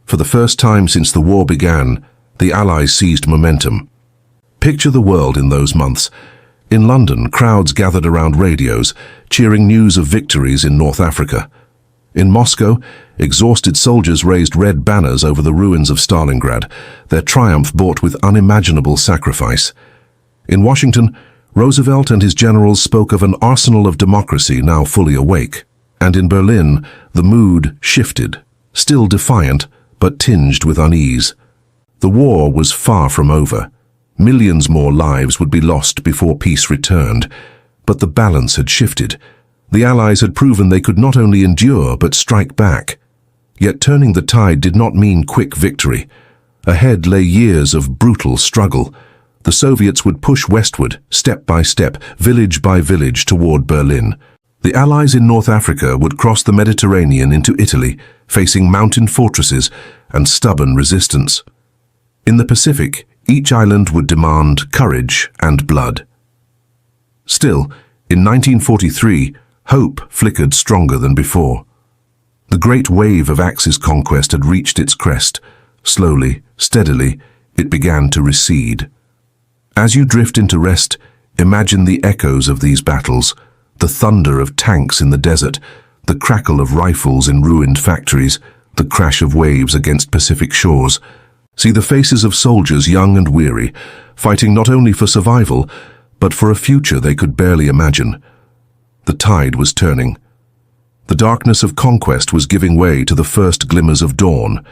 For the first time since the war began, the Allies seized momentum. Picture the world in those months. In London, crowds gathered around radios, cheering news of victories in North Africa. In Moscow, exhausted soldiers raised red banners over the ruins of Stalingrad, their triumph bought with unimaginable sacrifice. In Washington, Roosevelt and his generals spoke of an arsenal of democracy now fully awake. And in Berlin, the mood shifted, still defiant, but tinged with unease. The war was far from over. Millions more lives would be lost before peace returned, but the balance had shifted. The Allies had proven they could not only endure but strike back. Yet turning the tide did not mean quick victory. Ahead lay years of brutal struggle. The Soviets would push westward, step by step, village by village, toward Berlin. The Allies in North Africa would cross the Mediterranean into Italy, facing mountain fortresses and stubborn resistance. In the Pacific, each island would demand courage and blood. Still, in 1943, hope flickered stronger than before. The great wave of Axis conquest had reached its crest. Slowly, steadily, it began to recede. As you drift into rest, imagine the echoes of these battles, the thunder of tanks in the desert, the crackle of rifles in ruined factories, the crash of waves against Pacific shores. See the faces of soldiers young and weary, fighting not only for survival, but for a future they could barely imagine. The tide was turning. The darkness of conquest was giving way to the first glimmers of dawn,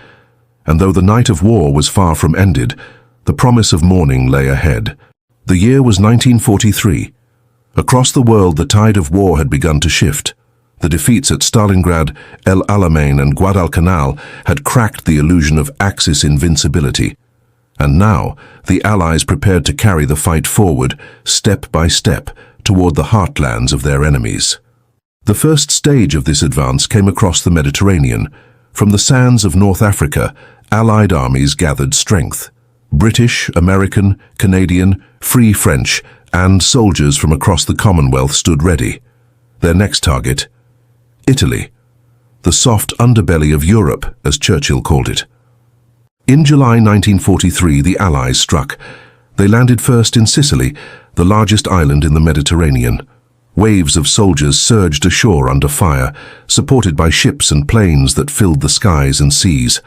and though the night of war was far from ended, the promise of morning lay ahead. The year was 1943. Across the world, the tide of war had begun to shift. The defeats at Stalingrad, El Alamein, and Guadalcanal had cracked the illusion of Axis invincibility. And now, the Allies prepared to carry the fight forward, step by step, toward the heartlands of their enemies. The first stage of this advance came across the Mediterranean. From the sands of North Africa, Allied armies gathered strength. British, American, Canadian, Free French, and soldiers from across the Commonwealth stood ready. Their next target, Italy, the soft underbelly of Europe, as Churchill called it. In July 1943, the Allies struck. They landed first in Sicily, the largest island in the Mediterranean. Waves of soldiers surged ashore under fire, supported by ships and planes that filled the skies and seas.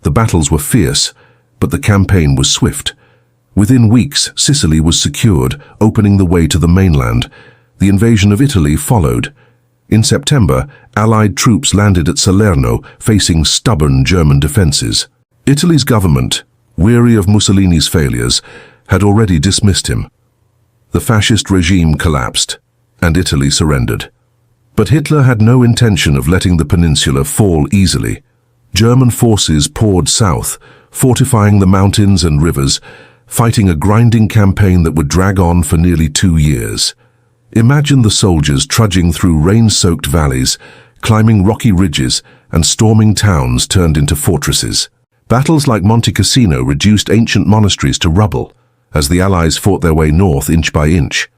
The battles were fierce, but the campaign was swift. Within weeks, Sicily was secured, opening the way to the mainland. The invasion of Italy followed. In September, Allied troops landed at Salerno, facing stubborn German defenses. Italy's government, weary of Mussolini's failures, had already dismissed him. The fascist regime collapsed, and Italy surrendered. But Hitler had no intention of letting the peninsula fall easily. German forces poured south, fortifying the mountains and rivers, fighting a grinding campaign that would drag on for nearly 2 years. Imagine the soldiers trudging through rain-soaked valleys, climbing rocky ridges, and storming towns turned into fortresses. Battles like Monte Cassino reduced ancient monasteries to rubble, as the Allies fought their way north inch by inch.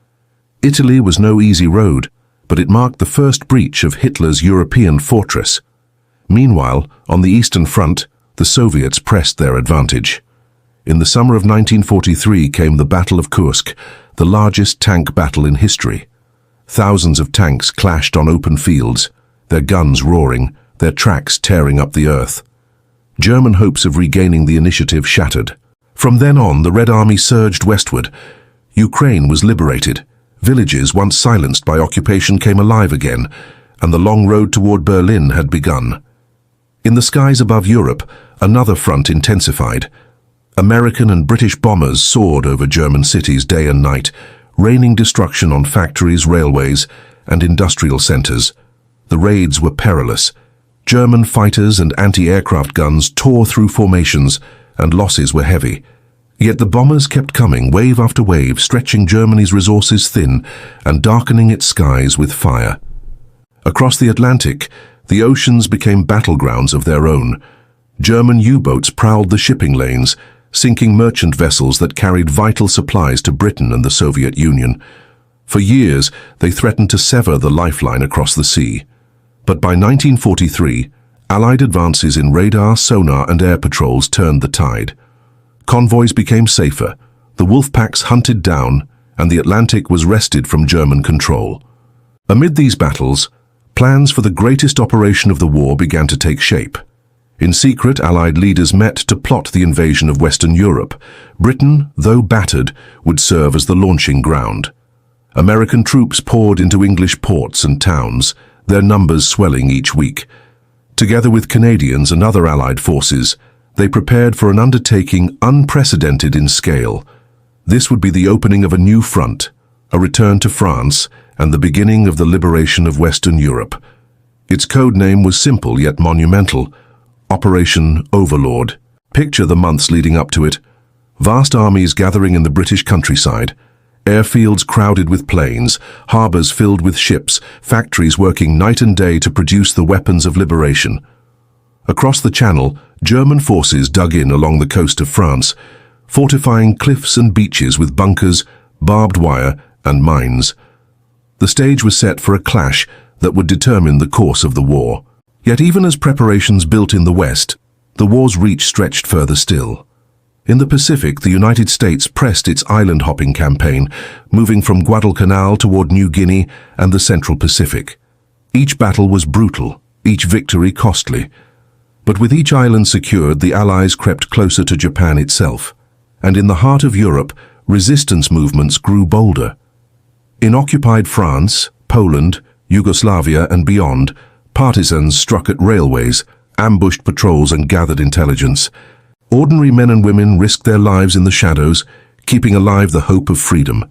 Italy was no easy road, but it marked the first breach of Hitler's European fortress. Meanwhile, on the Eastern Front, the Soviets pressed their advantage. In the summer of 1943 came the Battle of Kursk, the largest tank battle in history. Thousands of tanks clashed on open fields, their guns roaring, their tracks tearing up the earth. German hopes of regaining the initiative shattered. From then on, the Red Army surged westward. Ukraine was liberated. Villages once silenced by occupation came alive again, and the long road toward Berlin had begun. In the skies above Europe, another front intensified. American and British bombers soared over German cities day and night, raining destruction on factories, railways, and industrial centers. The raids were perilous. German fighters and anti-aircraft guns tore through formations, and losses were heavy. Yet the bombers kept coming, wave after wave, stretching Germany's resources thin and darkening its skies with fire. Across the Atlantic, the oceans became battlegrounds of their own. German U-boats prowled the shipping lanes, sinking merchant vessels that carried vital supplies to Britain and the Soviet Union. For years, they threatened to sever the lifeline across the sea. But by 1943, Allied advances in radar, sonar, and air patrols turned the tide. Convoys became safer, the wolf packs hunted down, and the Atlantic was wrested from German control. Amid these battles, plans for the greatest operation of the war began to take shape. In secret, Allied leaders met to plot the invasion of Western Europe. Britain, though battered, would serve as the launching ground. American troops poured into English ports and towns, their numbers swelling each week. Together with Canadians and other Allied forces, they prepared for an undertaking unprecedented in scale. This would be the opening of a new front, a return to France, and the beginning of the liberation of Western Europe. Its code name was simple yet monumental: Operation Overlord. Picture the months leading up to it. Vast armies gathering in the British countryside, airfields crowded with planes, harbors filled with ships, factories working night and day to produce the weapons of liberation. Across the Channel, German forces dug in along the coast of France, fortifying cliffs and beaches with bunkers, barbed wire, and mines. The stage was set for a clash that would determine the course of the war. Yet even as preparations built in the West, the war's reach stretched further still. In the Pacific, the United States pressed its island-hopping campaign, moving from Guadalcanal toward New Guinea and the Central Pacific. Each battle was brutal, each victory costly. But with each island secured, the Allies crept closer to Japan itself. And in the heart of Europe, resistance movements grew bolder. In occupied France, Poland, Yugoslavia, and beyond, partisans struck at railways, ambushed patrols, and gathered intelligence. Ordinary men and women risked their lives in the shadows, keeping alive the hope of freedom.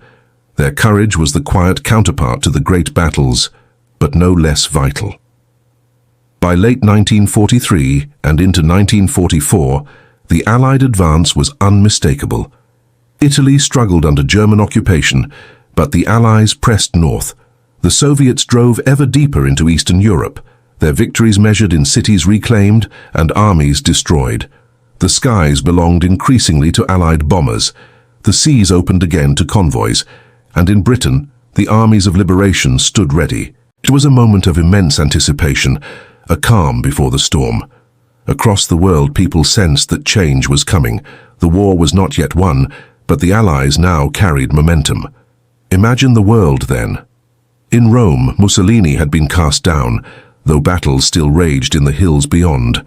Their courage was the quiet counterpart to the great battles, but no less vital. By late 1943 and into 1944, the Allied advance was unmistakable. Italy struggled under German occupation, but the Allies pressed north. The Soviets drove ever deeper into Eastern Europe, their victories measured in cities reclaimed and armies destroyed. The skies belonged increasingly to Allied bombers. The seas opened again to convoys, and in Britain, the armies of liberation stood ready. It was a moment of immense anticipation, a calm before the storm. Across the world, people sensed that change was coming. The war was not yet won, but the Allies now carried momentum. Imagine the world then. In Rome, Mussolini had been cast down, though battles still raged in the hills beyond.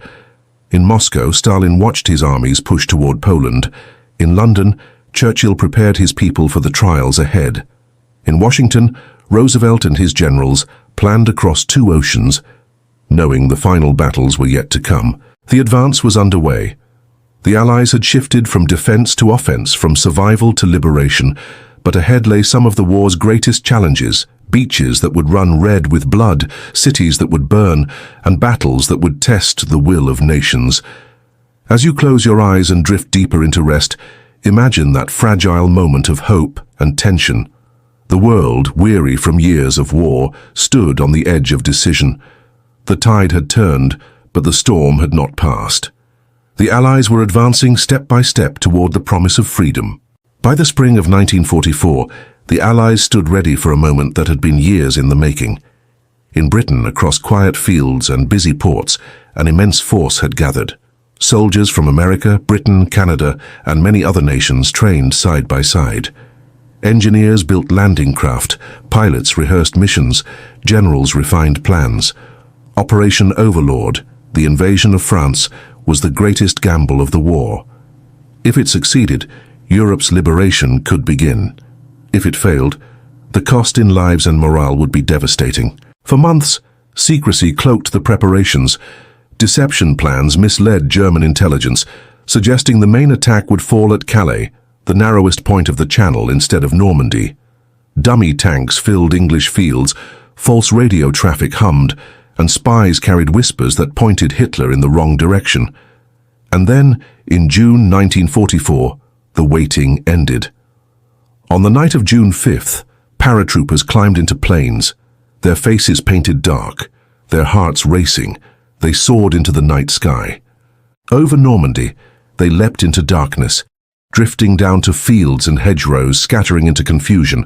In Moscow, Stalin watched his armies push toward Poland. In London, Churchill prepared his people for the trials ahead. In Washington, Roosevelt and his generals planned across two oceans, knowing the final battles were yet to come. The advance was underway. The Allies had shifted from defense to offense, from survival to liberation, but ahead lay some of the war's greatest challenges: beaches that would run red with blood, cities that would burn, and battles that would test the will of nations. As you close your eyes and drift deeper into rest, imagine that fragile moment of hope and tension. The world, weary from years of war, stood on the edge of decision. The tide had turned, but the storm had not passed. The Allies were advancing step by step toward the promise of freedom. By the spring of 1944, the Allies stood ready for a moment that had been years in the making. In Britain, across quiet fields and busy ports, an immense force had gathered. Soldiers from America, Britain, Canada, and many other nations trained side by side. Engineers built landing craft, pilots rehearsed missions, generals refined plans. Operation Overlord, the invasion of France, was the greatest gamble of the war. If it succeeded, Europe's liberation could begin. If it failed, the cost in lives and morale would be devastating. For months, secrecy cloaked the preparations. Deception plans misled German intelligence, suggesting the main attack would fall at Calais, the narrowest point of the Channel, instead of Normandy. Dummy tanks filled English fields, false radio traffic hummed, and spies carried whispers that pointed Hitler in the wrong direction. And then, in June 1944, the waiting ended. On the night of June 5th, paratroopers climbed into planes, their faces painted dark, their hearts racing. They soared into the night sky. Over Normandy, they leapt into darkness, drifting down to fields and hedgerows, scattering into confusion,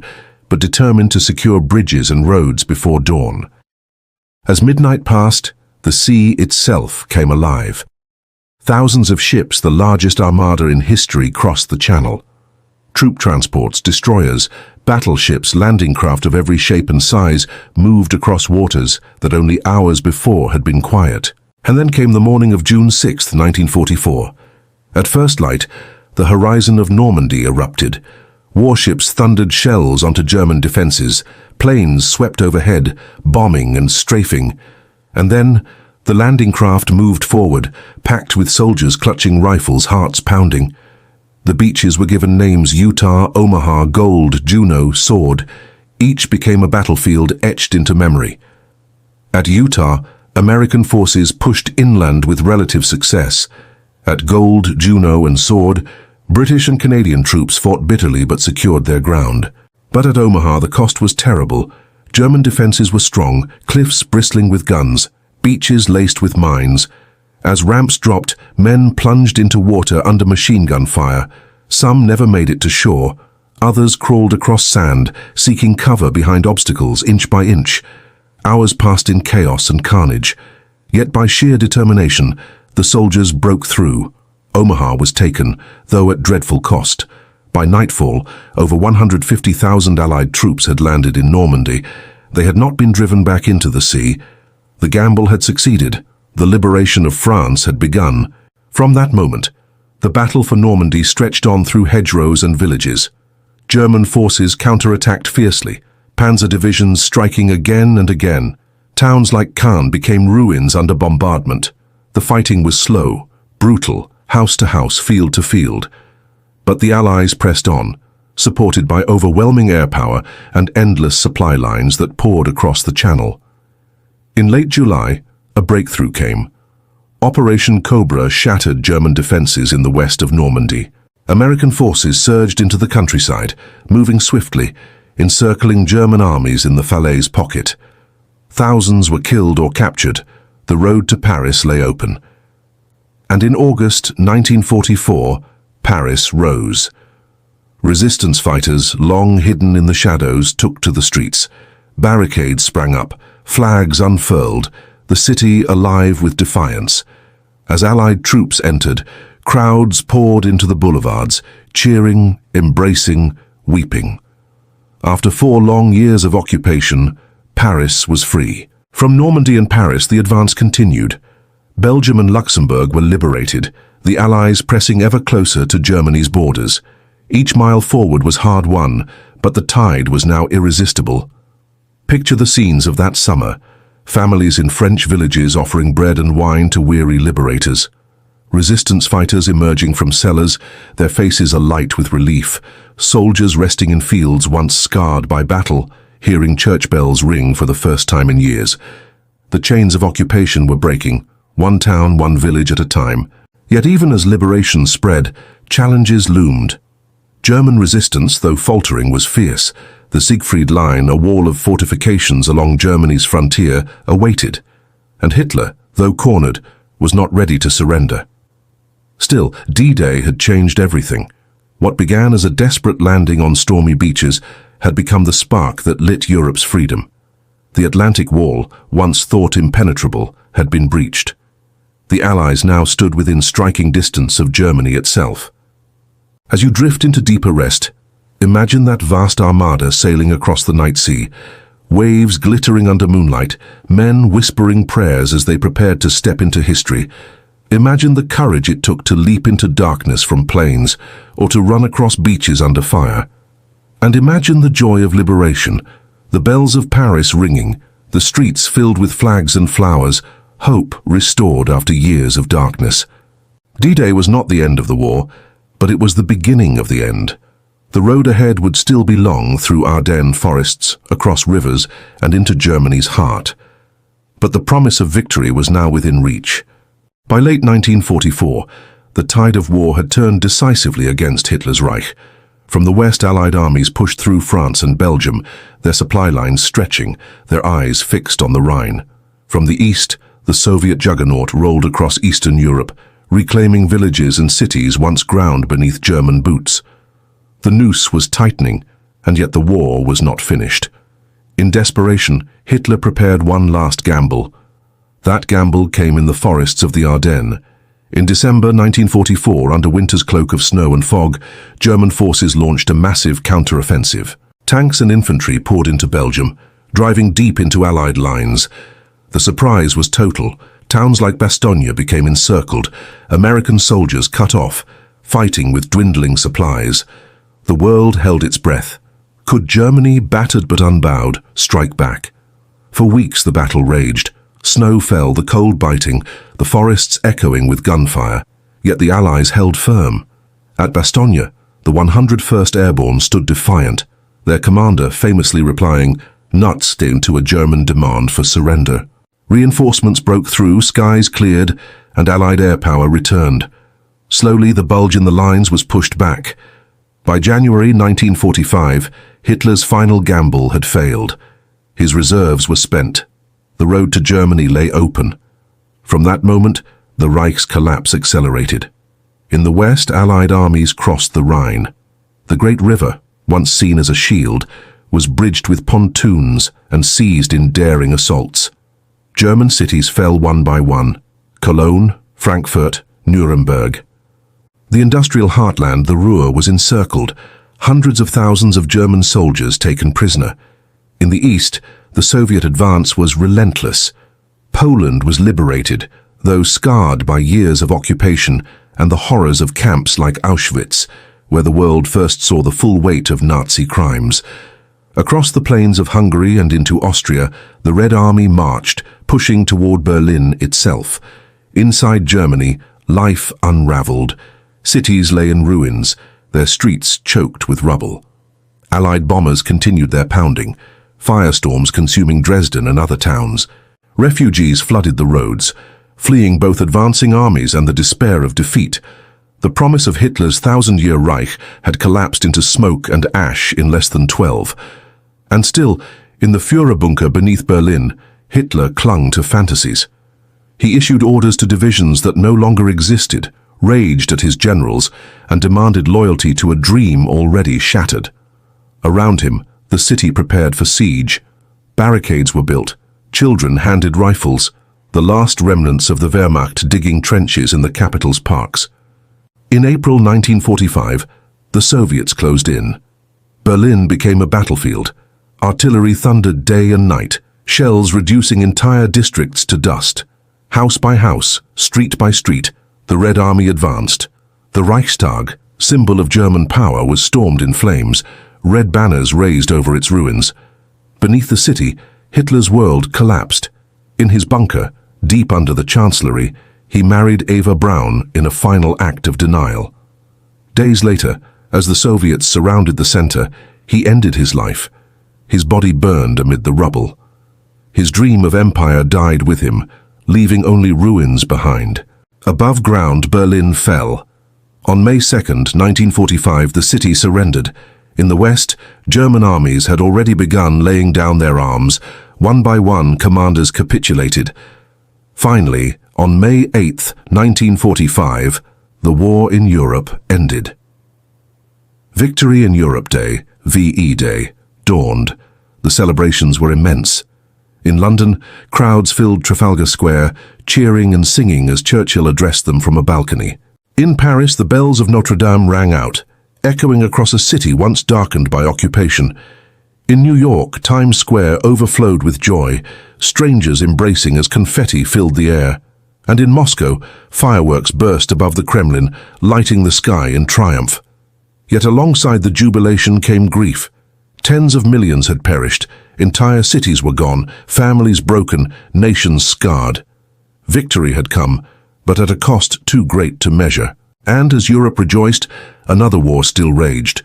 but determined to secure bridges and roads before dawn. As midnight passed, the sea itself came alive. Thousands of ships, the largest armada in history, crossed the Channel. Troop transports, destroyers, battleships, landing craft of every shape and size moved across waters that only hours before had been quiet. And then came the morning of June 6, 1944. At first light, the horizon of Normandy erupted. Warships thundered shells onto German defenses, planes swept overhead, bombing and strafing. And then, the landing craft moved forward, packed with soldiers clutching rifles, hearts pounding. The beaches were given names: Utah, Omaha, Gold, Juno, Sword. Each became a battlefield etched into memory. At Utah, American forces pushed inland with relative success. At Gold, Juno, and Sword, British and Canadian troops fought bitterly but secured their ground. But at Omaha, the cost was terrible. German defenses were strong, cliffs bristling with guns, beaches laced with mines. As ramps dropped, men plunged into water under machine gun fire. Some never made it to shore. Others crawled across sand, seeking cover behind obstacles inch by inch. Hours passed in chaos and carnage. Yet by sheer determination, the soldiers broke through. Omaha was taken, though at dreadful cost. By nightfall, over 150,000 Allied troops had landed in Normandy. They had not been driven back into the sea. The gamble had succeeded. The liberation of France had begun. From that moment, the battle for Normandy stretched on through hedgerows and villages. German forces counterattacked fiercely, panzer divisions striking again and again. Towns like Caen became ruins under bombardment. The fighting was slow, brutal, house to house, field to field. But the Allies pressed on, supported by overwhelming air power and endless supply lines that poured across the Channel. In late July, a breakthrough came. Operation Cobra shattered German defenses in the west of Normandy. American forces surged into the countryside, moving swiftly, encircling German armies in the Falaise pocket. Thousands were killed or captured. The road to Paris lay open. And in August 1944, Paris rose. Resistance fighters, long hidden in the shadows, took to the streets. Barricades sprang up, flags unfurled, the city alive with defiance. As Allied troops entered, crowds poured into the boulevards, cheering, embracing, weeping. After 4 long years of occupation, Paris was free. From Normandy and Paris, the advance continued. Belgium and Luxembourg were liberated, the Allies pressing ever closer to Germany's borders. Each mile forward was hard won, but the tide was now irresistible. Picture the scenes of that summer. Families in French villages offering bread and wine to weary liberators. Resistance fighters emerging from cellars, their faces alight with relief. Soldiers resting in fields once scarred by battle, hearing church bells ring for the first time in years. The chains of occupation were breaking, one town, one village at a time. Yet even as liberation spread, challenges loomed. German resistance, though faltering, was fierce. The Siegfried Line, a wall of fortifications along Germany's frontier, awaited. And Hitler, though cornered, was not ready to surrender. Still, D-Day had changed everything. What began as a desperate landing on stormy beaches had become the spark that lit Europe's freedom. The Atlantic Wall, once thought impenetrable, had been breached. The Allies now stood within striking distance of Germany itself. As you drift into deeper rest, imagine that vast armada sailing across the night sea, waves glittering under moonlight, men whispering prayers as they prepared to step into history. Imagine the courage it took to leap into darkness from planes or to run across beaches under fire. And imagine the joy of liberation, the bells of Paris ringing, the streets filled with flags and flowers, hope restored after years of darkness. D-Day was not the end of the war, but it was the beginning of the end. The road ahead would still be long through Ardennes forests, across rivers, and into Germany's heart. But the promise of victory was now within reach. By late 1944, the tide of war had turned decisively against Hitler's Reich. From the west, Allied armies pushed through France and Belgium, their supply lines stretching, their eyes fixed on the Rhine. From the east, the Soviet juggernaut rolled across Eastern Europe, reclaiming villages and cities once ground beneath German boots. The noose was tightening, and yet the war was not finished. In desperation, Hitler prepared one last gamble. That gamble came in the forests of the Ardennes. In December 1944, under winter's cloak of snow and fog, German forces launched a massive counter-offensive. Tanks and infantry poured into Belgium, driving deep into Allied lines. The surprise was total. Towns like Bastogne became encircled, American soldiers cut off, fighting with dwindling supplies. The world held its breath. Could Germany, battered but unbowed, strike back? For weeks the battle raged. Snow fell, the cold biting, the forests echoing with gunfire. Yet the Allies held firm. At Bastogne, the 101st Airborne stood defiant, their commander famously replying, "Nuts," to a German demand for surrender. Reinforcements broke through, skies cleared, and Allied air power returned. Slowly the bulge in the lines was pushed back. By January 1945, Hitler's final gamble had failed. His reserves were spent. The road to Germany lay open. From that moment, the Reich's collapse accelerated. In the west, Allied armies crossed the Rhine. The great river, once seen as a shield, was bridged with pontoons and seized in daring assaults. German cities fell one by one: Cologne, Frankfurt, Nuremberg. The industrial heartland, the Ruhr, was encircled, hundreds of thousands of German soldiers taken prisoner. In the east, the Soviet advance was relentless. Poland was liberated, though scarred by years of occupation and the horrors of camps like Auschwitz, where the world first saw the full weight of Nazi crimes. Across the plains of Hungary and into Austria, the Red Army marched, pushing toward Berlin itself. Inside Germany, life unraveled. Cities lay in ruins, their streets choked with rubble. Allied bombers continued their pounding, firestorms consuming Dresden and other towns. Refugees flooded the roads, fleeing both advancing armies and the despair of defeat. The promise of Hitler's 1,000-year Reich had collapsed into smoke and ash in less than 12. And still, in the Führerbunker beneath Berlin, Hitler clung to fantasies. He issued orders to divisions that no longer existed, raged at his generals, and demanded loyalty to a dream already shattered. Around him, the city prepared for siege. Barricades were built, children handed rifles, the last remnants of the Wehrmacht digging trenches in the capital's parks. In April 1945, the Soviets closed in. Berlin became a battlefield. Artillery thundered day and night, shells reducing entire districts to dust. House by house, street by street, the Red Army advanced. The Reichstag, symbol of German power, was stormed in flames, red banners raised over its ruins. Beneath the city, Hitler's world collapsed. In his bunker, deep under the Chancellery, he married Eva Braun in a final act of denial. Days later, as the Soviets surrounded the center, he ended his life. His body burned amid the rubble. His dream of empire died with him, leaving only ruins behind. Above ground, Berlin fell. On May 2nd, 1945, the city surrendered. In the west, German armies had already begun laying down their arms. One by one, commanders capitulated. Finally, on May 8th, 1945, the war in Europe ended. Victory in Europe Day, VE Day, dawned. The celebrations were immense. In London, crowds filled Trafalgar Square, cheering and singing as Churchill addressed them from a balcony. In Paris, the bells of Notre Dame rang out, echoing across a city once darkened by occupation. In New York, Times Square overflowed with joy, strangers embracing as confetti filled the air. And in Moscow, fireworks burst above the Kremlin, lighting the sky in triumph. Yet alongside the jubilation came grief. Tens of millions had perished, entire cities were gone, families broken, nations scarred. Victory had come, but at a cost too great to measure. And as Europe rejoiced, another war still raged.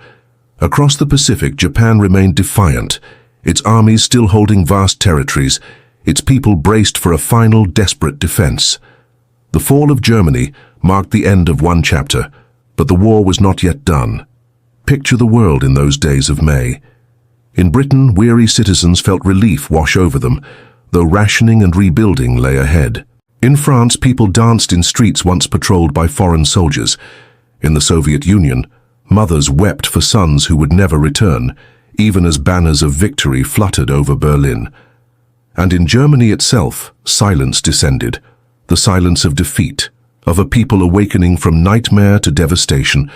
Across the Pacific, Japan remained defiant, its armies still holding vast territories, its people braced for a final desperate defense. The fall of Germany marked the end of one chapter, but the war was not yet done. Picture the world in those days of May. In Britain, weary citizens felt relief wash over them, though rationing and rebuilding lay ahead. In France, people danced in streets once patrolled by foreign soldiers. In the Soviet Union, mothers wept for sons who would never return, even as banners of victory fluttered over Berlin. And in Germany itself, silence descended, the silence of defeat, of a people awakening from nightmare to devastation.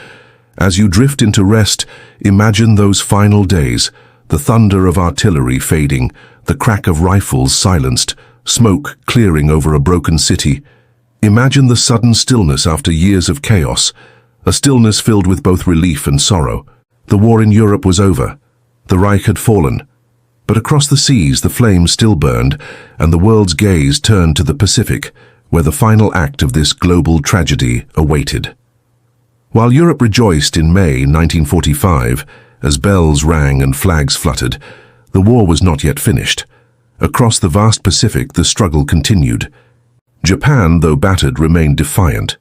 As you drift into rest, imagine those final days, the thunder of artillery fading, the crack of rifles silenced, smoke clearing over a broken city. Imagine the sudden stillness after years of chaos, a stillness filled with both relief and sorrow. The war in Europe was over. The Reich had fallen. But across the seas the flames still burned, and the world's gaze turned to the Pacific, where the final act of this global tragedy awaited. While Europe rejoiced in May 1945, as bells rang and flags fluttered, the war was not yet finished. Across the vast Pacific, the struggle continued. Japan, though battered, remained defiant.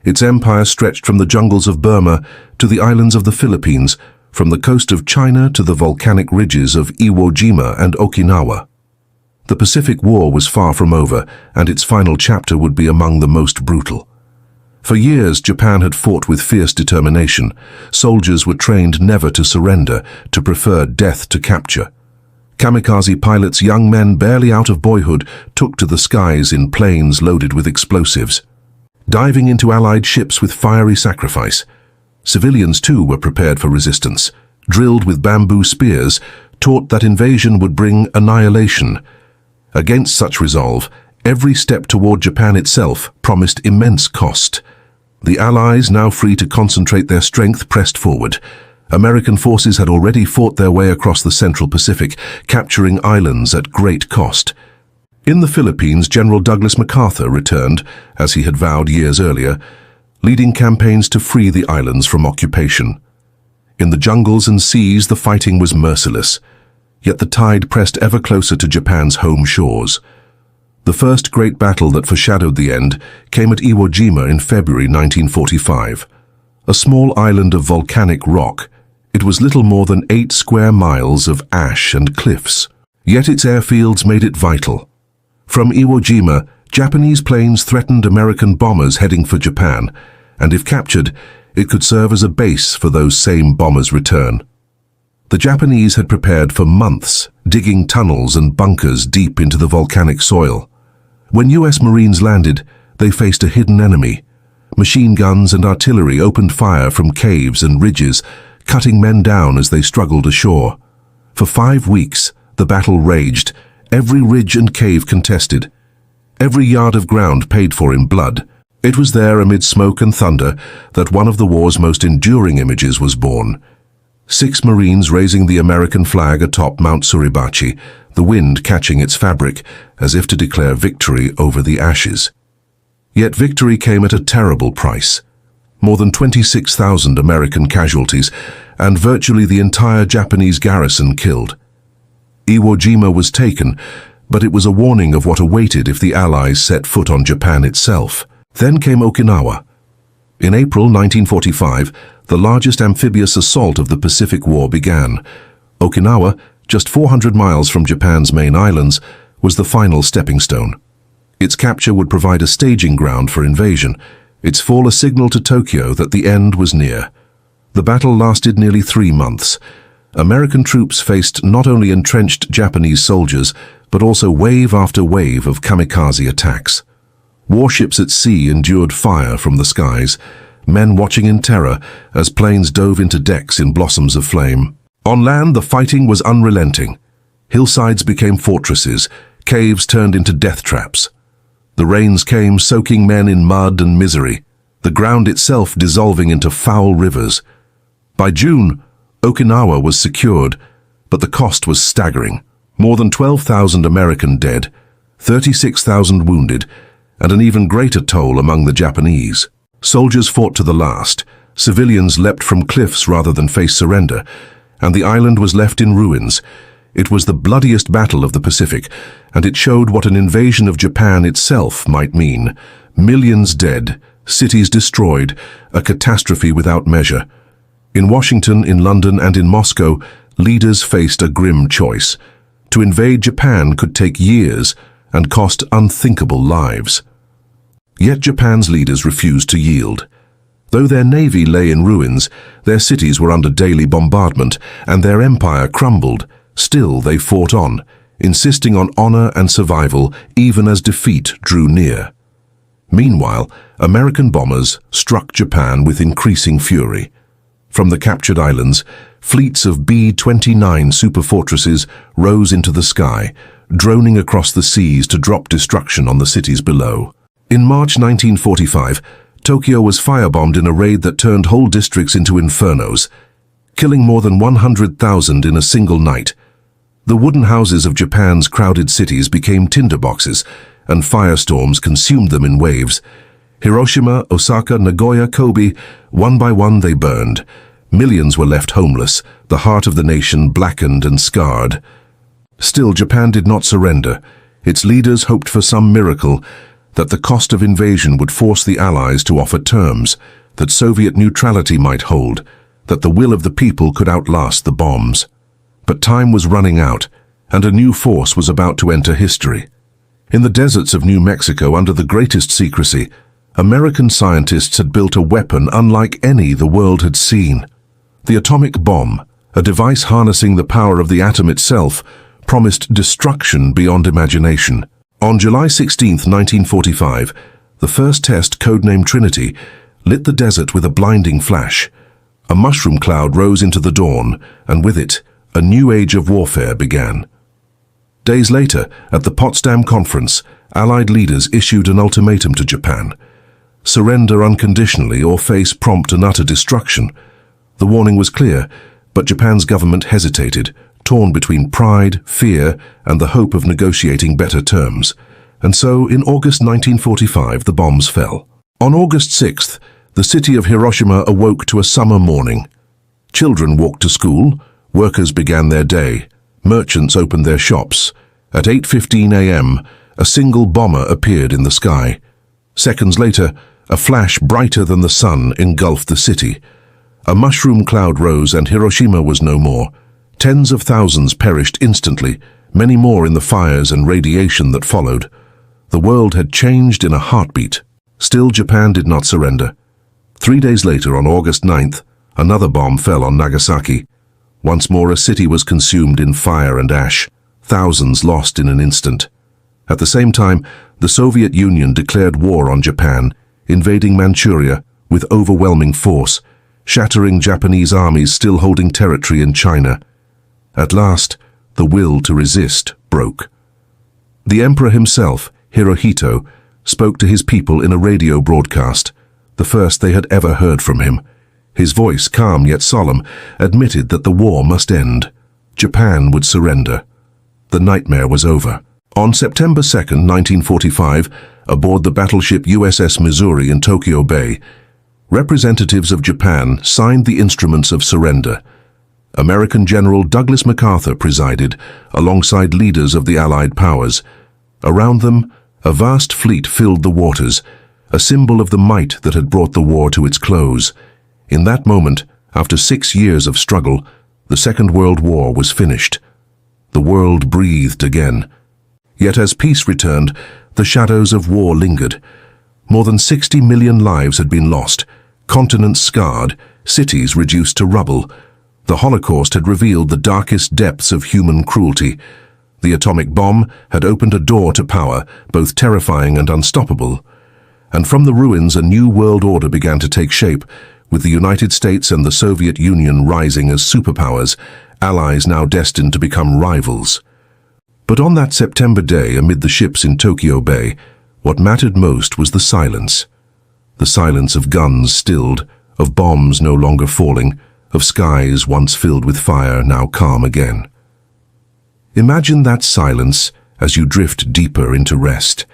Its empire stretched from the jungles of Burma to the islands of the Philippines, from the coast of China to the volcanic ridges of Iwo Jima and Okinawa. The Pacific War was far from over, and its final chapter would be among the most brutal. For years, Japan had fought with fierce determination. Soldiers were trained never to surrender, to prefer death to capture. Kamikaze pilots, young men barely out of boyhood, took to the skies in planes loaded with explosives, diving into Allied ships with fiery sacrifice. Civilians, too, were prepared for resistance, drilled with bamboo spears, taught that invasion would bring annihilation. Against such resolve, every step toward Japan itself promised immense cost. The Allies, now free to concentrate their strength, pressed forward. American forces had already fought their way across the Central Pacific, capturing islands at great cost. In the Philippines, General Douglas MacArthur returned, as he had vowed years earlier, leading campaigns to free the islands from occupation. In the jungles and seas, the fighting was merciless, yet the tide pressed ever closer to Japan's home shores. The first great battle that foreshadowed the end came at Iwo Jima in February 1945. A small island of volcanic rock, it was little more than 8 square miles of ash and cliffs. Yet its airfields made it vital. From Iwo Jima, Japanese planes threatened American bombers heading for Japan, and if captured, it could serve as a base for those same bombers' return. The Japanese had prepared for months, digging tunnels and bunkers deep into the volcanic soil. When US Marines landed, they faced a hidden enemy. Machine guns and artillery opened fire from caves and ridges, cutting men down as they struggled ashore. For 5 weeks, the battle raged, every ridge and cave contested, every yard of ground paid for in blood. It was there, amid smoke and thunder, that one of the war's most enduring images was born. 6 Marines raising the American flag atop Mount Suribachi, the wind catching its fabric, as if to declare victory over the ashes. Yet victory came at a terrible price. More than 26,000 American casualties, and virtually the entire Japanese garrison killed. Iwo Jima was taken, but it was a warning of what awaited if the Allies set foot on Japan itself. Then came Okinawa. In April 1945, the largest amphibious assault of the Pacific War began. Okinawa, just 400 miles from Japan's main islands, was the final stepping stone. Its capture would provide a staging ground for invasion, its fall a signal to Tokyo that the end was near. The battle lasted nearly 3 months. American troops faced not only entrenched Japanese soldiers, but also wave after wave of kamikaze attacks. Warships at sea endured fire from the skies, men watching in terror as planes dove into decks in blossoms of flame. On land, the fighting was unrelenting. Hillsides became fortresses, caves turned into death traps. The rains came, soaking men in mud and misery, the ground itself dissolving into foul rivers. By June, Okinawa was secured, but the cost was staggering. More than 12,000 American dead, 36,000 wounded, and an even greater toll among the Japanese. Soldiers fought to the last, civilians leapt from cliffs rather than face surrender, and the island was left in ruins. It was the bloodiest battle of the Pacific, and it showed what an invasion of Japan itself might mean. Millions dead, cities destroyed, a catastrophe without measure. In Washington, in London, and in Moscow, leaders faced a grim choice. To invade Japan could take years and cost unthinkable lives. Yet Japan's leaders refused to yield. Though their navy lay in ruins, their cities were under daily bombardment, and their empire crumbled. Still they fought on, insisting on honor and survival even as defeat drew near. Meanwhile, American bombers struck Japan with increasing fury. From the captured islands, fleets of B-29 superfortresses rose into the sky, droning across the seas to drop destruction on the cities below. In March 1945, Tokyo was firebombed in a raid that turned whole districts into infernos, killing more than 100,000 in a single night. The wooden houses of Japan's crowded cities became tinderboxes, and firestorms consumed them in waves. Hiroshima, Osaka, Nagoya, Kobe, one by one they burned. Millions were left homeless, the heart of the nation blackened and scarred. Still, Japan did not surrender. Its leaders hoped for some miracle, that the cost of invasion would force the Allies to offer terms, that Soviet neutrality might hold, that the will of the people could outlast the bombs. But time was running out, and a new force was about to enter history. In the deserts of New Mexico, under the greatest secrecy, American scientists had built a weapon unlike any the world had seen. The atomic bomb, a device harnessing the power of the atom itself, promised destruction beyond imagination. On July 16, 1945, the first test, codenamed Trinity, lit the desert with a blinding flash. A mushroom cloud rose into the dawn, and with it, a new age of warfare began. Days later, at the Potsdam Conference, Allied leaders issued an ultimatum to Japan: surrender unconditionally or face prompt and utter destruction. The warning was clear, but Japan's government hesitated, torn between pride, fear, and the hope of negotiating better terms. And so, in August 1945, the bombs fell. On August 6th, the city of Hiroshima awoke to a summer morning. Children walked to school, workers began their day, merchants opened their shops. At 8:15 a.m., a single bomber appeared in the sky. Seconds later, a flash brighter than the sun engulfed the city. A mushroom cloud rose and Hiroshima was no more. Tens of thousands perished instantly, many more in the fires and radiation that followed. The world had changed in a heartbeat. Still, Japan did not surrender. 3 days later, on August 9th, another bomb fell on Nagasaki. Once more, a city was consumed in fire and ash, thousands lost in an instant. At the same time, the Soviet Union declared war on Japan, invading Manchuria with overwhelming force, shattering Japanese armies still holding territory in China. At last, the will to resist broke. The emperor himself, Hirohito, spoke to his people in a radio broadcast, the first they had ever heard from him. His voice, calm yet solemn, admitted that the war must end. Japan would surrender. The nightmare was over. On September 2nd, 1945, aboard the battleship USS Missouri in Tokyo Bay, representatives of Japan signed the instruments of surrender. American General Douglas MacArthur presided, alongside leaders of the Allied powers. Around them, a vast fleet filled the waters, a symbol of the might that had brought the war to its close. In that moment, after 6 years of struggle, the Second World War was finished. The world breathed again. Yet as peace returned, the shadows of war lingered. More than 60 million lives had been lost, continents scarred, cities reduced to rubble. The Holocaust had revealed the darkest depths of human cruelty. The atomic bomb had opened a door to power, both terrifying and unstoppable. And from the ruins, a new world order began to take shape, with the United States and the Soviet Union rising as superpowers, allies now destined to become rivals. But on that September day, amid the ships in Tokyo Bay, What mattered most was the silence. The silence of guns stilled, of bombs no longer falling, of skies once filled with fire now calm again. Imagine that silence as you drift deeper into rest.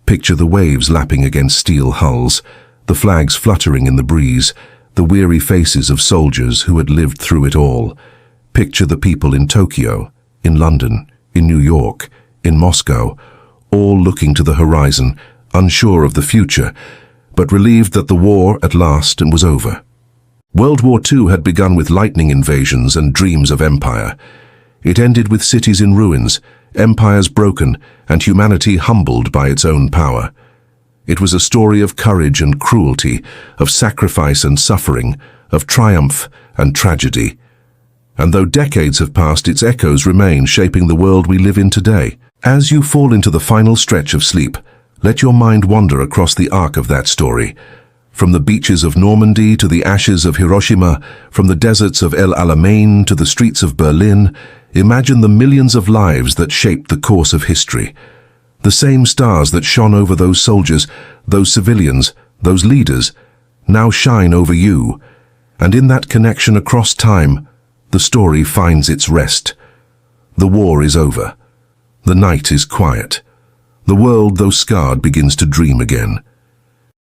Picture the waves lapping against steel hulls, the flags fluttering in the breeze, the weary faces of soldiers who had lived through it all. Picture the people in Tokyo, in London, in New York, in Moscow, all looking to the horizon, unsure of the future, but relieved that the war at last was over. World War II had begun with lightning invasions and dreams of empire. It ended with cities in ruins, empires broken, and humanity humbled by its own power. It was a story of courage and cruelty, of sacrifice and suffering, of triumph and tragedy. And though decades have passed, its echoes remain, shaping the world we live in today. As you fall into the final stretch of sleep, let your mind wander across the arc of that story. From the beaches of Normandy to the ashes of Hiroshima, from the deserts of El Alamein to the streets of Berlin, imagine the millions of lives that shaped the course of history. The same stars that shone over those soldiers, those civilians, those leaders, now shine over you. And in that connection across time, the story finds its rest. The war is over. The night is quiet. The world, though scarred, begins to dream again.